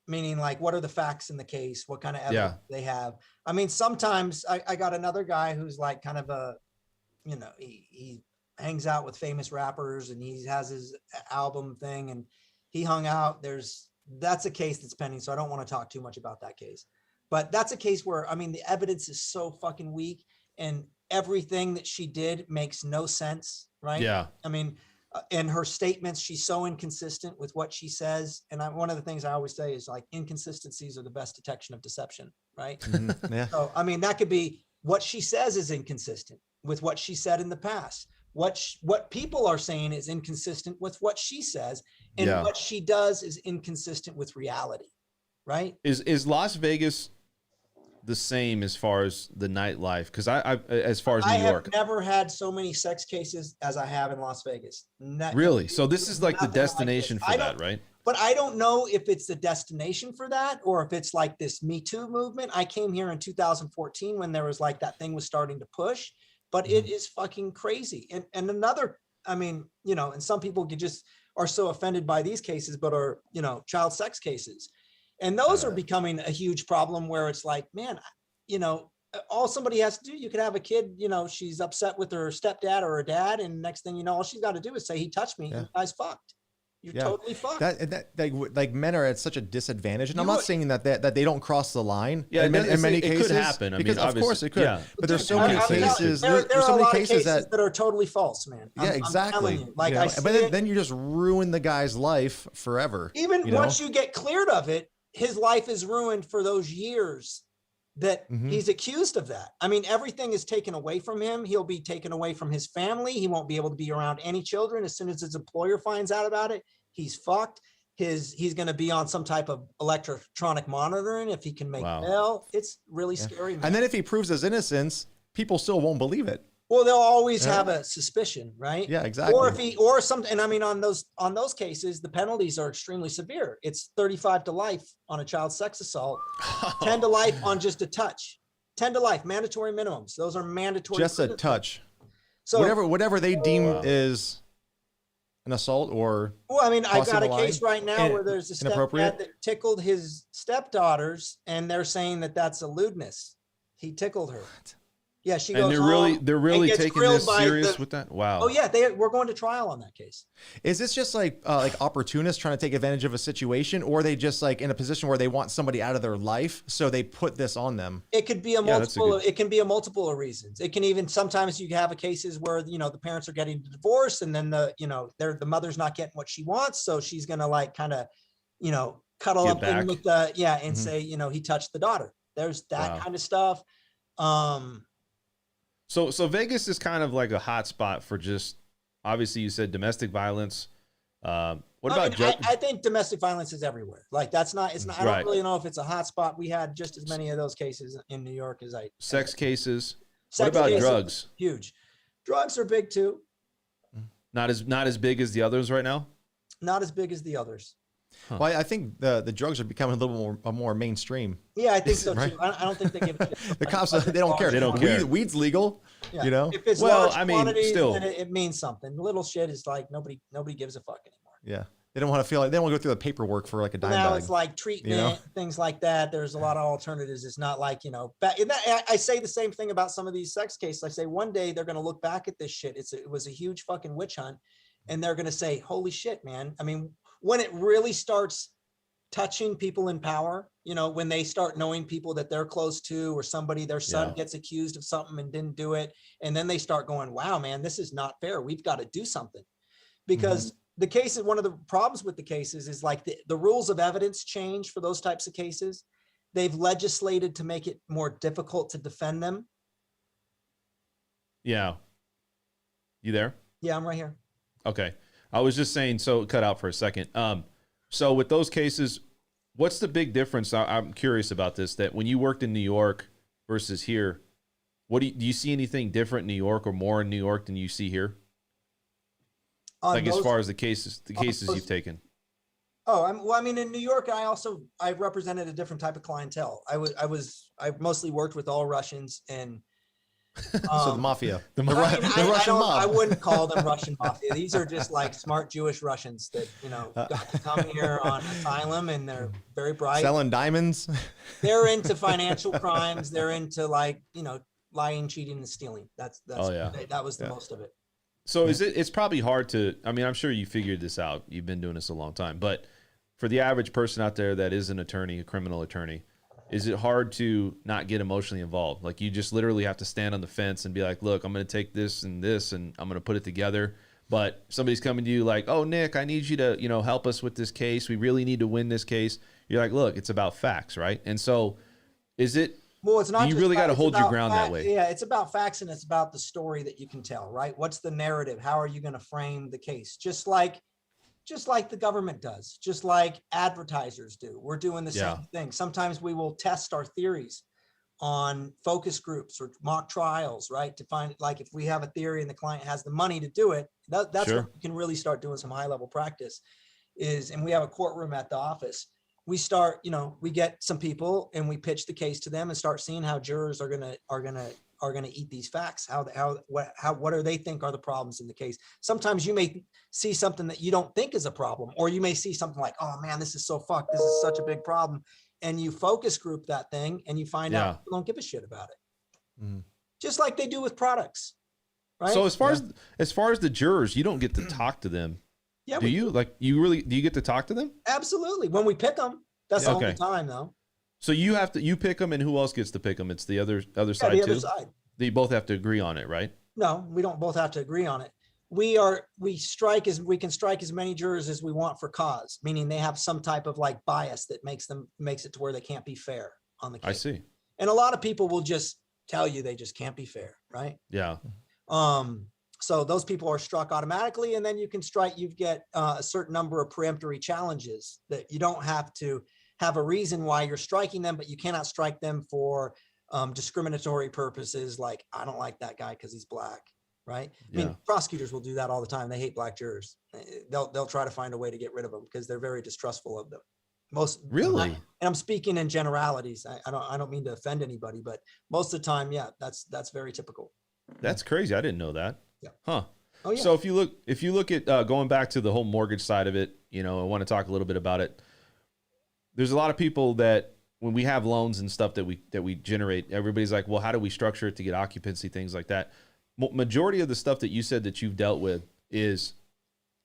Meaning, like, what are the facts in the case? What kind of evidence they have? I mean, sometimes I got another guy who's like kind of a, you know, he hangs out with famous rappers and he has his album thing and he hung out. That's a case that's pending. So I don't want to talk too much about that case, but that's a case where, I mean, the evidence is so fucking weak and everything that she did makes no sense. Right. Yeah. I mean, in her statements, she's so inconsistent with what she says. And one of the things I always say is like inconsistencies are the best detection of deception. Right. Mm-hmm. Yeah. So, I mean, that could be what she says is inconsistent with what she said in the past. What people are saying is inconsistent with what she says. And what she does is inconsistent with reality. Right. Is Las Vegas the same as far as the nightlife? Because as far as New York, have never had so many sex cases as I have in Las Vegas. Really? So this is like the destination for that, right? But I don't know if it's the destination for that or if it's like this Me Too movement. I came here in 2014 when there was like that thing was starting to push, but it is fucking crazy. And another, I mean, you know, and some people just are so offended by these cases, but are, you know, child sex cases. And those are becoming a huge problem where it's like, man, you know, all somebody has to do, you could have a kid, you know, she's upset with her stepdad or her dad. And next thing you know, all she's got to do is say, he touched me. You guys fucked. You're totally fucked. That like men are at such a disadvantage. And I'm not saying that they don't cross the line. Yeah, in many cases. It could happen. I mean, of course it could. Yeah. But there's so many cases. There There's are so a many lot cases of cases that are totally false, man. Exactly. I'm telling you. Like, but then you just ruin the guy's life forever. Even once you get cleared of it, his life is ruined for those years that he's accused of that. I mean, everything is taken away from him. He'll be taken away from his family. He won't be able to be around any children. As soon as his employer finds out about it, he's fucked. He's going to be on some type of electronic monitoring if he can make bail. It's really scary, man. And then if he proves his innocence, people still won't believe it. Well, they'll always have a suspicion, right? Yeah, exactly. And I mean, on those cases, the penalties are extremely severe. It's 35 to life on a child sex assault, 10 to life on just a touch, 10 to life, mandatory minimums. Those are mandatory. Just a touch. So whatever they deem is an assault or. Well, I mean, I got a case right now where there's a stepdad that tickled his stepdaughters, and they're saying that that's a lewdness. He tickled her. What? Yeah, she goes. And they're really taking this serious with that. Wow. Oh yeah, we're going to trial on that case. Is this just like opportunists trying to take advantage of a situation, or are they just like in a position where they want somebody out of their life, so they put this on them? It could be it can be a multiple of reasons. It can even sometimes you have cases where the parents are getting divorced, and then the mother's not getting what she wants, so she's gonna like kind of cuddle up in with the and say he touched the daughter. There's that kind of stuff. So Vegas is kind of like a hot spot for just, obviously you said domestic violence. What about I think domestic violence is everywhere. Like it's not, I don't really know if it's a hot spot. We had just as many of those cases in New York as sex cases. What about drugs? Huge. Drugs are big too. Not as big as the others right now? Not as big as the others. Huh. Well, I think the drugs are becoming a little more mainstream. Yeah, I think so too. I don't think they give a shit. The cops, they don't care. They don't care. Weed's legal, If it's large quantities, still, then it means something. Little shit is like nobody gives a fuck anymore. Yeah, they don't want to feel like they don't want to go through the paperwork for like a dime bag. Now it's like treatment, things like that. There's a lot of alternatives. It's not like I say the same thing about some of these sex cases. I say one day they're going to look back at this shit. It was a huge fucking witch hunt, and they're going to say, "Holy shit, man!" I mean, when it really starts touching people in power, when they start knowing people that they're close to, or their son gets accused of something and didn't do it. And then they start going, wow, man, this is not fair. We've got to do something. Because the cases, one of the problems with the cases is like the rules of evidence change for those types of cases. They've legislated to make it more difficult to defend them. Yeah. You there? Yeah, I'm right here. Okay. I was just saying, so cut out for a second. So with those cases, what's the big difference? I'm curious about this, that when you worked in New York versus here, do you see anything different in New York or more in New York than you see here? As far as the cases you've taken. Oh, well, I mean, in New York, I represented a different type of clientele. I mostly worked with all Russians, and So the mafia, The the, ma- Ru- the Russian I mob. wouldn't call them Russian mafia. These are just like smart Jewish Russians that, got to come here on asylum, and they're very bright. Selling diamonds. They're into financial crimes. They're into lying, cheating, and stealing. That was the most of it. So it's probably hard to, I mean, I'm sure you figured this out. You've been doing this a long time, but for the average person out there that is an attorney, a criminal attorney, is it hard to not get emotionally involved? Like, you just literally have to stand on the fence and be like, look, I'm going to take this and this, and I'm going to put it together. But somebody's coming to you like, oh, Nick, I need you to, help us with this case. We really need to win this case. You're like, look, it's about facts, right? And so is it, well, it's not. you really got to hold your ground that way. Yeah, it's about facts, and it's about the story that you can tell, right? What's the narrative? How are you going to frame the case? Just like the government does, just like advertisers do. We're doing the same thing. Sometimes we will test our theories on focus groups or mock trials, right? To find, like, if we have a theory and the client has the money to do it, that's Sure. where we can really start doing some high level practice and we have a courtroom at the office. We start, we get some people and we pitch the case to them and start seeing how jurors are going to eat these facts. What do they think are the problems in the case? Sometimes you may see something that you don't think is a problem, or you may see something like, oh man, this is so fucked. This is such a big problem. And you focus group that thing and you find out people don't give a shit about it. Mm-hmm. Just like they do with products. Right. So as far as the jurors, you don't get to talk to them. Yeah. Do you get to talk to them? Absolutely. When we pick them, that's the only time though. So you pick them, and who else gets to pick them? It's the other side the too. Other side. They both have to agree on it, right? No, we don't both have to agree on it. We can strike as many jurors as we want for cause, meaning they have some type of like bias that makes it to where they can't be fair on the case. I see. And a lot of people will just tell you they just can't be fair, right? Yeah. So those people are struck automatically, and then you get a certain number of preemptory challenges that you don't have to have a reason why you're striking them, but you cannot strike them for discriminatory purposes. Like, I don't like that guy because he's black, right? I mean, prosecutors will do that all the time. They hate black jurors. They'll try to find a way to get rid of them because they're very distrustful of them. Really? And I'm speaking in generalities. I don't mean to offend anybody, but most of the time, that's very typical. That's crazy. I didn't know that. Yeah. Huh. Oh, yeah. So if you look at going back to the whole mortgage side of it, I want to talk a little bit about it. There's a lot of people that when we have loans and stuff that we generate, everybody's like, well, how do we structure it to get occupancy, things like that. Majority of the stuff that you said that you've dealt with is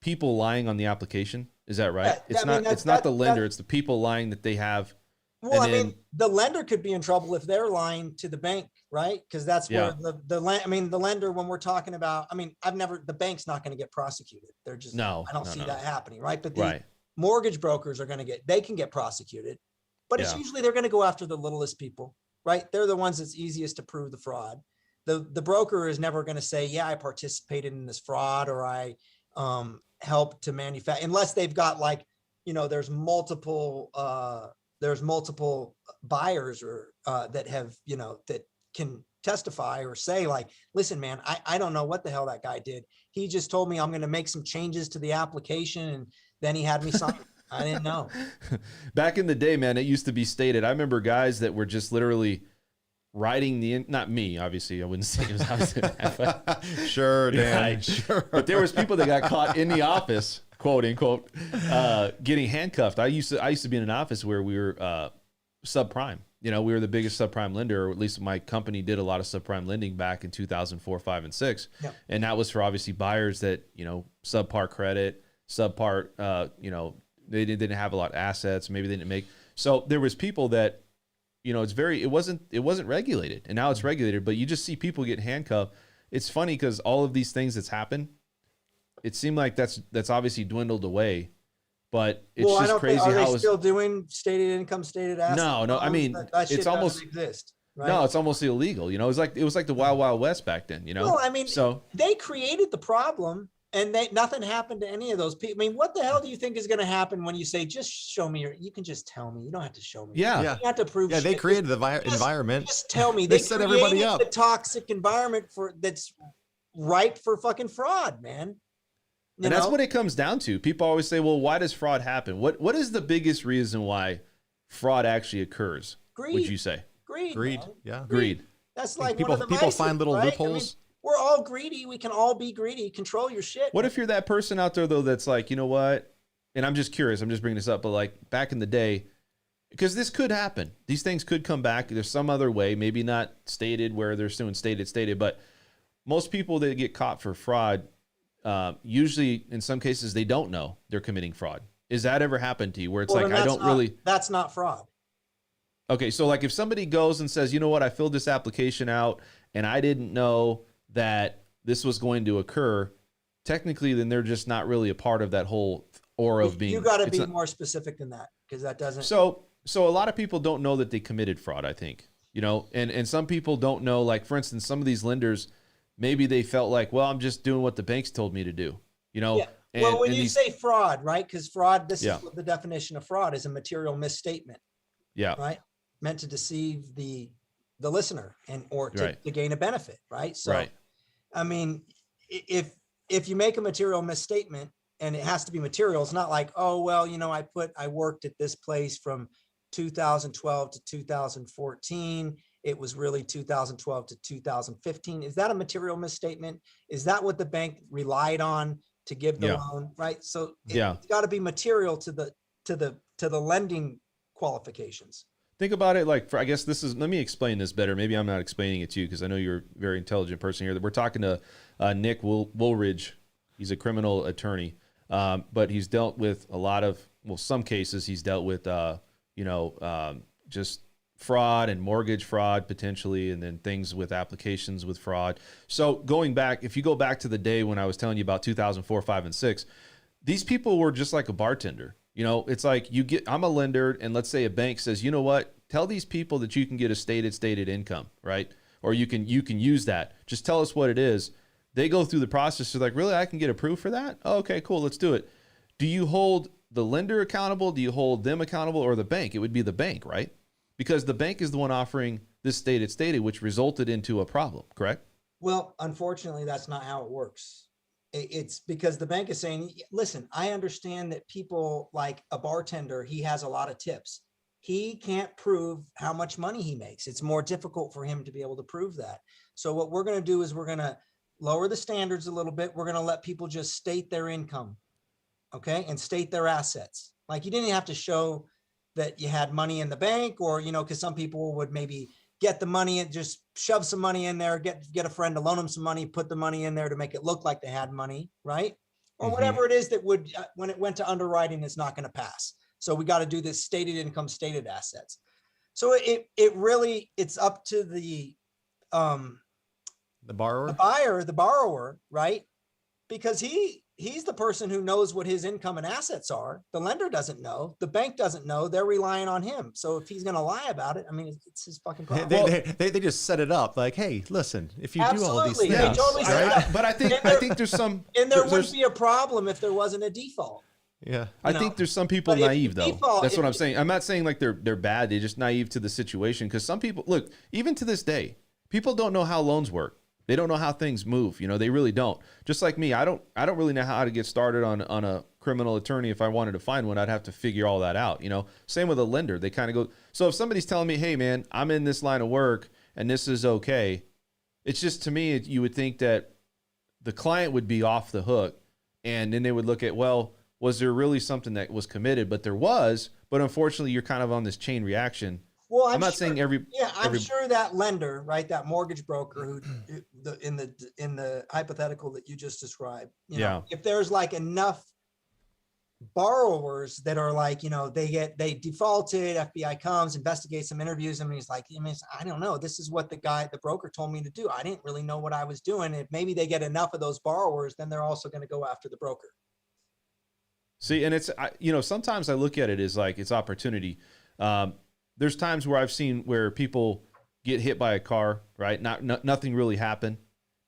people lying on the application. Is that right? Yeah, it's not the lender. It's the people lying that they have. Well, the lender could be in trouble if they're lying to the bank, right? Because that's where the lender, when we're talking about, the bank's not going to get prosecuted. They're just, I don't see that happening, right? But the mortgage brokers they can get prosecuted, but it's usually they're going to go after the littlest people, right? They're the ones that's easiest to prove the fraud. The broker is never going to say, yeah, I participated in this fraud, or I helped to manufacture, unless they've got there's multiple buyers or that have, that can testify or say like, listen, man, I don't know what the hell that guy did. He just told me I'm going to make some changes to the application, and then he had me sign. I didn't know. Back in the day, man, it used to be stated. I remember guys that were just literally writing not me, obviously. I wouldn't say it was Sure, Dan. Right. Sure. But there was people that got caught in the office, quote unquote, getting handcuffed. I used to be in an office where we were subprime. We were the biggest subprime lender, or at least my company did a lot of subprime lending back in 2004, 5, and 6. Yep. And that was for obviously buyers that, subpar credit, subpar, they didn't have a lot of assets. Maybe they didn't make. So there was people that, it wasn't regulated, and now it's regulated, but you just see people get handcuffed. It's funny because all of these things that's happened, it seemed like that's obviously dwindled away, but it's just crazy are how they still doing stated income, stated assets? No. I mean, that shit it's almost exist. Right? No, it's almost illegal. It was like the Wild Wild West back then. Well, so they created the problem, and nothing happened to any of those people. I mean, what the hell do you think is going to happen when you say, just show me you can just tell me. You don't have to show me. Yeah. You have to prove. Yeah, shit. they created the environment. Just tell me. They set everybody up. The toxic environment that's ripe for fucking fraud, man. And that's what it comes down to. People always say, well, why does fraud happen? What is the biggest reason why fraud actually occurs? Greed. Would you say? Greed. Man. Yeah. Greed. That's like people find little loopholes. I mean, we're all greedy. We can all be greedy. Control your shit. What if you're that person out there though that's like, you know what? And I'm just curious. I'm just bringing this up, but like back in the day, because this could happen. These things could come back. There's some other way, maybe not stated where they're doing stated, but most people that get caught for fraud, usually in some cases they don't know they're committing fraud. Is that ever happened to you where it's like, that's not fraud. Okay. So like if somebody goes and says, you know what, I filled this application out and I didn't know that this was going to occur, technically, then they're just not really a part of that whole aura of being. You got to be more specific than that because that doesn't. So a lot of people don't know that they committed fraud, I think, you know, and some people don't know, like, for instance, some of these lenders, maybe they felt like, well, I'm just doing what the banks told me to do, you know? Yeah. Well, when you say fraud, right? Because fraud, this is what the definition of fraud is: a material misstatement. Yeah. Right. Meant to deceive the listener or to gain a benefit. Right. So, I mean, if you make a material misstatement and it has to be material, it's not like, oh, well, you know, I worked at this place from 2012 to 2014. It was really 2012 to 2015. Is that a material misstatement? Is that what the bank relied on to give the loan? Right. So it's got to be material to the lending qualifications. Think about it like, I guess let me explain this better. Maybe I'm not explaining it to you because I know you're a very intelligent person here. We're talking to Nick Woolridge. He's a criminal attorney, but he's dealt with a lot of, some cases he's dealt with, just fraud and mortgage fraud potentially, and then things with applications with fraud. So going back, if you go back to the day when I was telling you about 2004, 5, and 6, these people were just like a bartender. You know, it's like I'm a lender, and let's say a bank says, you know what, tell these people that you can get a stated income, right? Or you can use that. Just tell us what it is. They go through the process. They're like, really, I can get approved for that? Oh, okay, cool, let's do it. Do you hold the lender accountable? Do you hold them accountable, or the bank? It would be the bank, right? Because the bank is the one offering this stated, which resulted into a problem, correct? Well, unfortunately, that's not how it works. It's because the bank is saying, listen, I understand that people like a bartender, he has a lot of tips. He can't prove how much money he makes. It's more difficult for him to be able to prove that. So what we're going to do is we're going to lower the standards a little bit. We're going to let people just state their income, okay, and state their assets. Like you didn't have to show that you had money in the bank, or, you know, because some people would maybe get the money and just shove some money in there, get a friend to loan them some money, put the money in there to make it look like they had money, right? Or whatever it is that would, when it went to underwriting, it's not going to pass. So we got to do this stated income, stated assets. So it really, it's up to the borrower, right? Because he's the person who knows what his income and assets are. The lender doesn't know. The bank doesn't know. They're relying on him. So if he's going to lie about it, I mean, it's his fucking problem. They just set it up like, hey, listen, if you do all these things, they totally set it up. But I think there's some, and there wouldn't be a problem if there wasn't a default. Yeah, I think there's some people naive though. That's what I'm saying. I'm not saying like they're bad. They're just naive to the situation. Because some people, look, even to this day, people don't know how loans work. They don't know how things move. You know, they really don't. Just like me, I don't really know how to get started on a criminal attorney. If I wanted to find one, I'd have to figure all that out. You know, same with a lender. They kind of go. So if somebody's telling me, hey man, I'm in this line of work and this is okay, it's just, to me, you would think that the client would be off the hook, and then they would look at, well, was there really something that was committed? But there was. But unfortunately, you're kind of on this chain reaction. Well, I'm not saying every. Yeah, I'm sure that lender, right, that mortgage broker who, in the hypothetical that you just described, you know, if there's like enough borrowers that are like, you know, they defaulted, FBI comes, investigates some interviews, and he's like, I don't know, this is what the broker told me to do. I didn't really know what I was doing. If maybe they get enough of those borrowers, then they're also going to go after the broker. See, and it's, you know, sometimes I look at it as like it's opportunity. There's times where I've seen where people get hit by a car, right? Nothing really happened,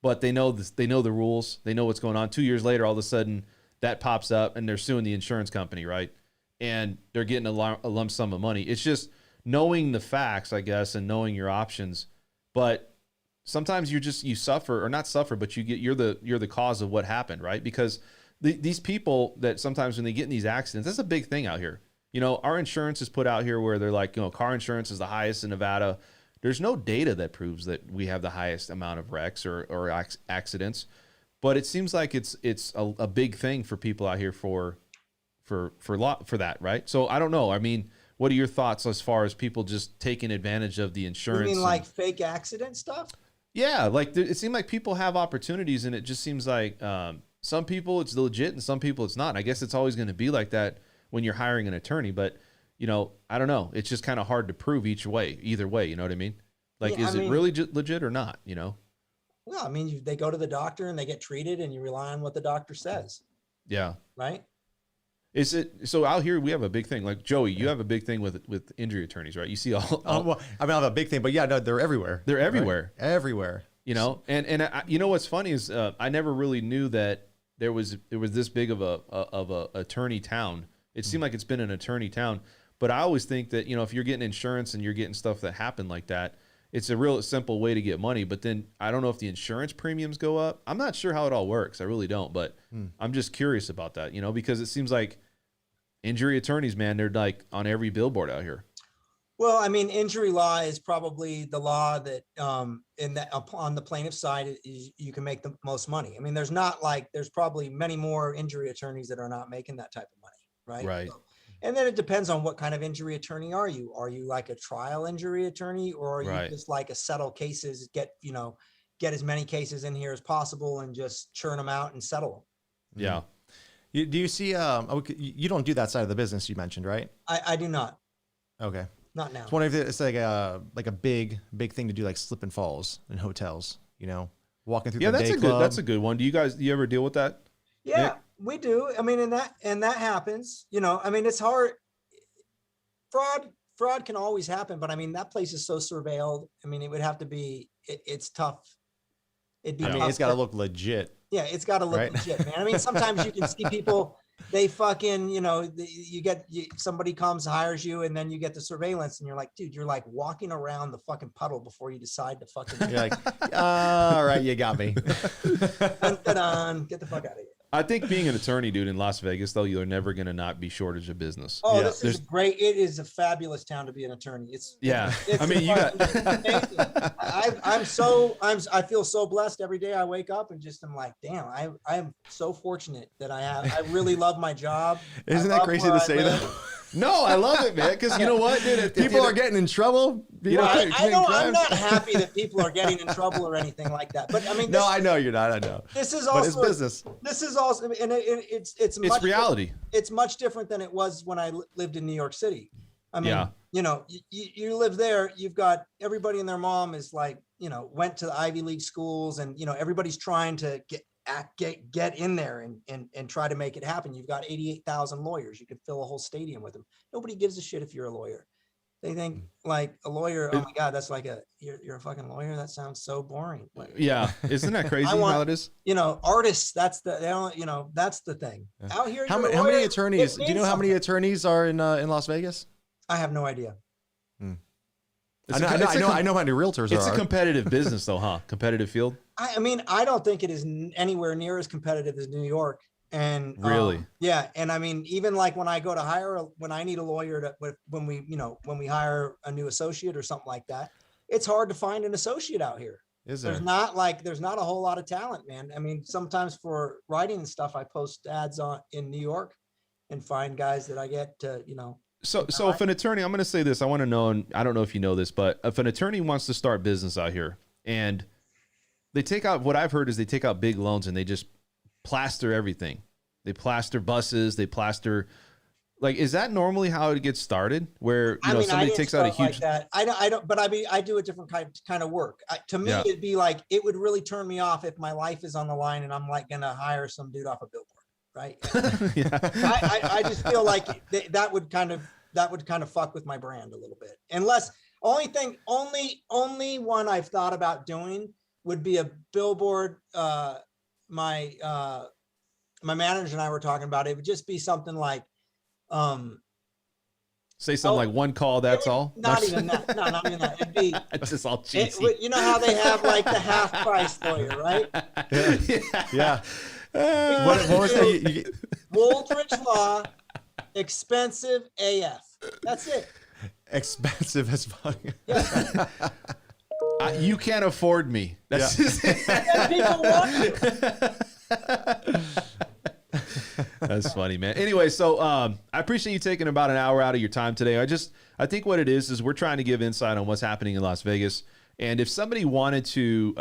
but they know this, they know the rules, they know what's going on. 2 years later, all of a sudden that pops up and they're suing the insurance company, right? And they're getting a lump sum of money. It's just knowing the facts, I guess, and knowing your options. But sometimes you suffer, or not suffer, but you're the cause of what happened, right? Because these people that sometimes when they get in these accidents, that's a big thing out here. You know, our insurance is put out here where they're like, you know, car insurance is the highest in Nevada. There's no data that proves that we have the highest amount of wrecks or accidents, but it seems like it's a big thing for people out here for that, right? So I don't know. I mean, what are your thoughts as far as people just taking advantage of the insurance? You mean like fake accident stuff? Yeah, like it seems like people have opportunities, and it just seems like some people it's legit and some people it's not. I guess it's always going to be like that when you're hiring an attorney, but you know, I don't know. It's just kind of hard to prove either way. You know what I mean? Like, is it really legit or not? You know? Well, I mean, they go to the doctor and they get treated, and you rely on what the doctor says. Yeah. Right. Is it so? Out here we have a big thing. Like Joey, you have a big thing with injury attorneys, right? You see all well, I mean, I have a big thing, but yeah, no, they're everywhere. They're everywhere. Right? Everywhere. You know, and you know what's funny is I never really knew that there was this big of a attorney town. It seemed like it's been an attorney town, but I always think that, you know, if you're getting insurance and you're getting stuff that happen like that, it's a real simple way to get money. But then I don't know if the insurance premiums go up. I'm not sure how it all works. I really don't, but I'm just curious about that, you know, because it seems like injury attorneys, man, they're like on every billboard out here. Well, I mean, injury law is probably the law that on the plaintiff side you can make the most money. I mean, there's probably many more injury attorneys that are not making that type of money, right? Right. So, and then it depends on what kind of injury attorney are you? Are you like a trial injury attorney, or are you just like a settle cases, get as many cases in here as possible and just churn them out and settle them? Yeah. Do you see? You don't do that side of the business you mentioned, right? I do not. Okay. Not now. I wonder if it's like a big thing to do, like slip and falls in hotels. You know, walking through. Yeah, the that's day a club. good. That's a good one. Do you ever deal with that? Yeah, Nick? we do. I mean, and that happens. You know, I mean, it's hard. Fraud can always happen, but I mean, that place is so surveilled. I mean, it would have to be. It's tough. It'd be. I mean, it's got to look legit. Yeah, it's got to look legit, man. I mean, sometimes you can see people. They fucking, you know, somebody comes, hires you, and then you get the surveillance, and you're like, dude, you're like walking around the fucking puddle before you decide to fucking. You're like, all right, you got me. Get the fuck out of here. I think being an attorney, dude, in Las Vegas, though, you're never going to not be shortage of business. Oh, this is great. It is a fabulous town to be an attorney. I mean, you got. I feel so blessed every day I wake up and just I'm like, damn, I'm so fortunate that I really love my job. Isn't that crazy to say that? No, I love it, man. Because you know what, dude? People are getting in trouble. I'm not happy that people are getting in trouble or anything like that. But I mean, I know you're not. I know. This is also but it's business. This is also, and it's reality. It's much different than it was when I lived in New York City. I mean, you know, you live there. You've got everybody and their mom is like, you know, went to the Ivy League schools, and you know, everybody's trying to get in there and try to make it happen. You've got 88,000 lawyers. You could fill a whole stadium with them. Nobody gives a shit if you're a lawyer. They think like a lawyer. Oh my God, that's like you're a fucking lawyer. That sounds so boring. Like, yeah, isn't that crazy how it is? You know, artists. That's the thing. Yeah. Out here, how many attorneys? Do you know how many attorneys are in Las Vegas? I have no idea. I know how many realtors It's are. a competitive business, though, huh? Competitive field. I mean, I don't think it is anywhere near as competitive as New York. And really, yeah. And I mean, even like when I go to when I need a lawyer when we hire a new associate or something like that, it's hard to find an associate out here. Is there? There's not a whole lot of talent, man. I mean, sometimes for writing and stuff, I post ads in New York and find guys that I get to, you know. So if an attorney, I'm going to say this, I want to know, and I don't know if you know this, but if an attorney wants to start business out here and they take out, what I've heard is they take out big loans and they just plaster everything. They plaster buses, they plaster, like, is that normally how it gets started? Where, somebody takes out a huge. Like that. I don't, but I do a different kind of work. To me, it'd be like, it would really turn me off if my life is on the line and I'm like going to hire some dude off a billboard. Right. I just feel like that would kind of fuck with my brand a little bit. Unless only one I've thought about doing would be a billboard. My manager and I were talking about it. It would just be something like, say something like one call, that's all. Not even that. No, not even that. It'd be it's just all cheesy. You know how they have like the half price lawyer, right? Yeah. What was that? Woolridge Law, expensive AF. That's it. Expensive as fuck. Yeah. You can't afford me. That's just it. And people want you. That's funny, man. Anyway, so I appreciate you taking about an hour out of your time today. I think what it is we're trying to give insight on what's happening in Las Vegas. And if somebody wanted to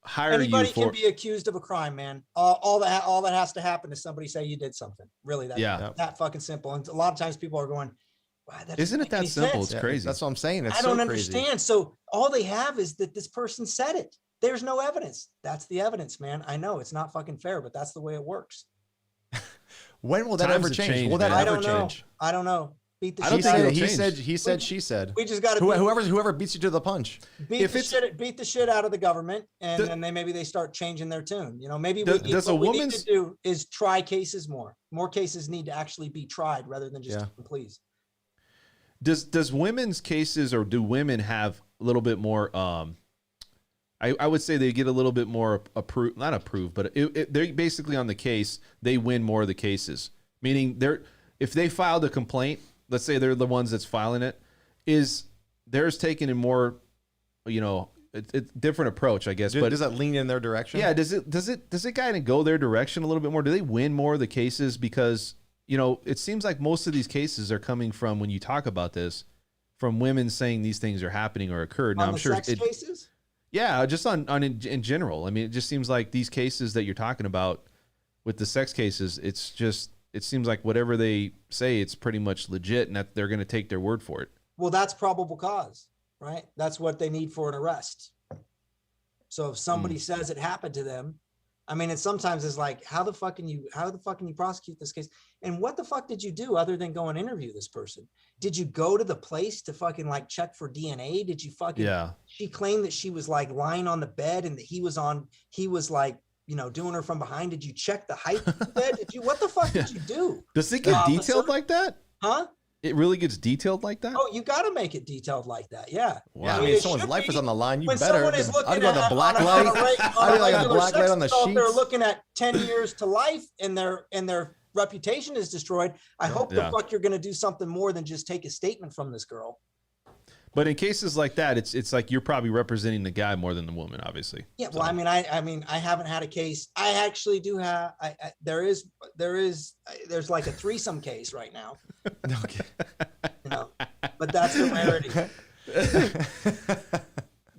hire Anybody you for, can be accused of a crime, man. All that has to happen is somebody say you did something. Really, that fucking simple. And a lot of times people are going, wow, that isn't it that simple? It's crazy. That's what I'm saying. It's I don't so understand. crazy. So all they have is that this person said it. There's no evidence. That's the evidence, man. I know it's not fucking fair, but that's the way it works. When will that Times ever have change? changed, Will that man. ever I don't know. change? I don't know. Beat the I don't shit think out it'll of He it. change. said. He said. She said. We just got to Whoever beats you to the punch. beat the shit out of the government, and then maybe they start changing their tune. You know, maybe what we need to do is try cases more. More cases need to actually be tried rather than just please. Does women's cases, or do women have a little bit more? I would say they get a little bit more approved, not approved, but they're basically on the case. They win more of the cases, meaning if they filed a complaint, let's say they're the ones that's filing it, is theirs taking a more, it's different approach, I guess. But does that lean in their direction? Yeah. Does it kind of go their direction a little bit more? Do they win more of the cases? Because, it seems like most of these cases are coming from, when you talk about this, from women saying these things are happening or occurred. Now, On I'm the sure sex cases? Yeah, just on in general. I mean, it just seems like these cases that you're talking about with the sex cases, it seems like whatever they say, it's pretty much legit, and that they're going to take their word for it. Well, that's probable cause, right? That's what they need for an arrest. So if somebody says it happened to them, I mean, and sometimes it's like, how the fuck can you prosecute this case? And what the fuck did you do other than go and interview this person? Did you go to the place to fucking check for DNA? Did you fucking, she claimed that she was lying on the bed and that he was doing her from behind. Did you check the height of the bed? What the fuck did you do? Does it get detailed like that? Huh? It really gets detailed like that? Oh, you got to make it detailed like that. Yeah. Wow. Yeah, I mean, if someone's life is on the line, you when better. someone is looking I'd go at the black light. I'd be like a black light on the sheets. They're sheets. looking at 10 years to life and their reputation is destroyed. I hope the fuck you're going to do something more than just take a statement from this girl. But in cases like that, it's like you're probably representing the guy more than the woman, obviously. Yeah. Well, I haven't had a case. I actually do have. There's like a threesome case right now. Okay. But that's the rarity.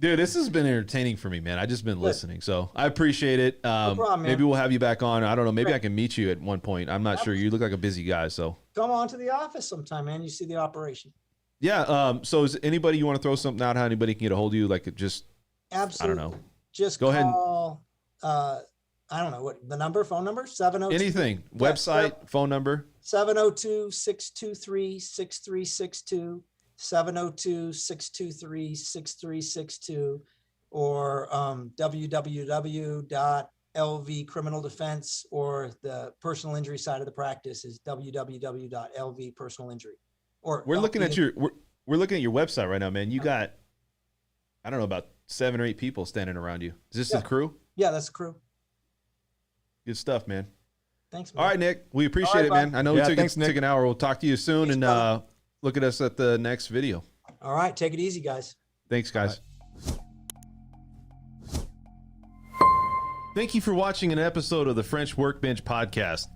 Dude, this has been entertaining for me, man. I've just been listening, so I appreciate it. No problem, man. Maybe we'll have you back on. I don't know. Maybe I can meet you at one point. I'm not sure. You look like a busy guy, so come on to the office sometime, man. You see the operation. Yeah. So is anybody you want to throw something out? How anybody can get a hold of you? Absolutely. I don't know. Just go ahead. I don't know what the number, phone number, 702. Anything, website, phone number. 702-623-6362, 702-623-6362, or www.LV Criminal Defense, or the personal injury side of the practice is www.LV Personal Injury. Or we're looking at your website right now, man. You got, I don't know, about 7 or 8 people standing around you. Is this the crew? Yeah, that's the crew. Good stuff, man. Thanks, man. All right, Nick. We appreciate it, man. I know it took an hour. We'll talk to you soon. Thanks, and look at us at the next video. All right. Take it easy, guys. Thanks, guys. Thank you for watching an episode of the French Workbench podcast.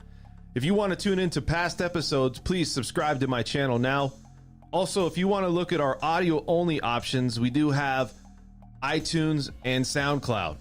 If you want to tune into past episodes, please subscribe to my channel now. Also, if you want to look at our audio-only options, we do have iTunes and SoundCloud.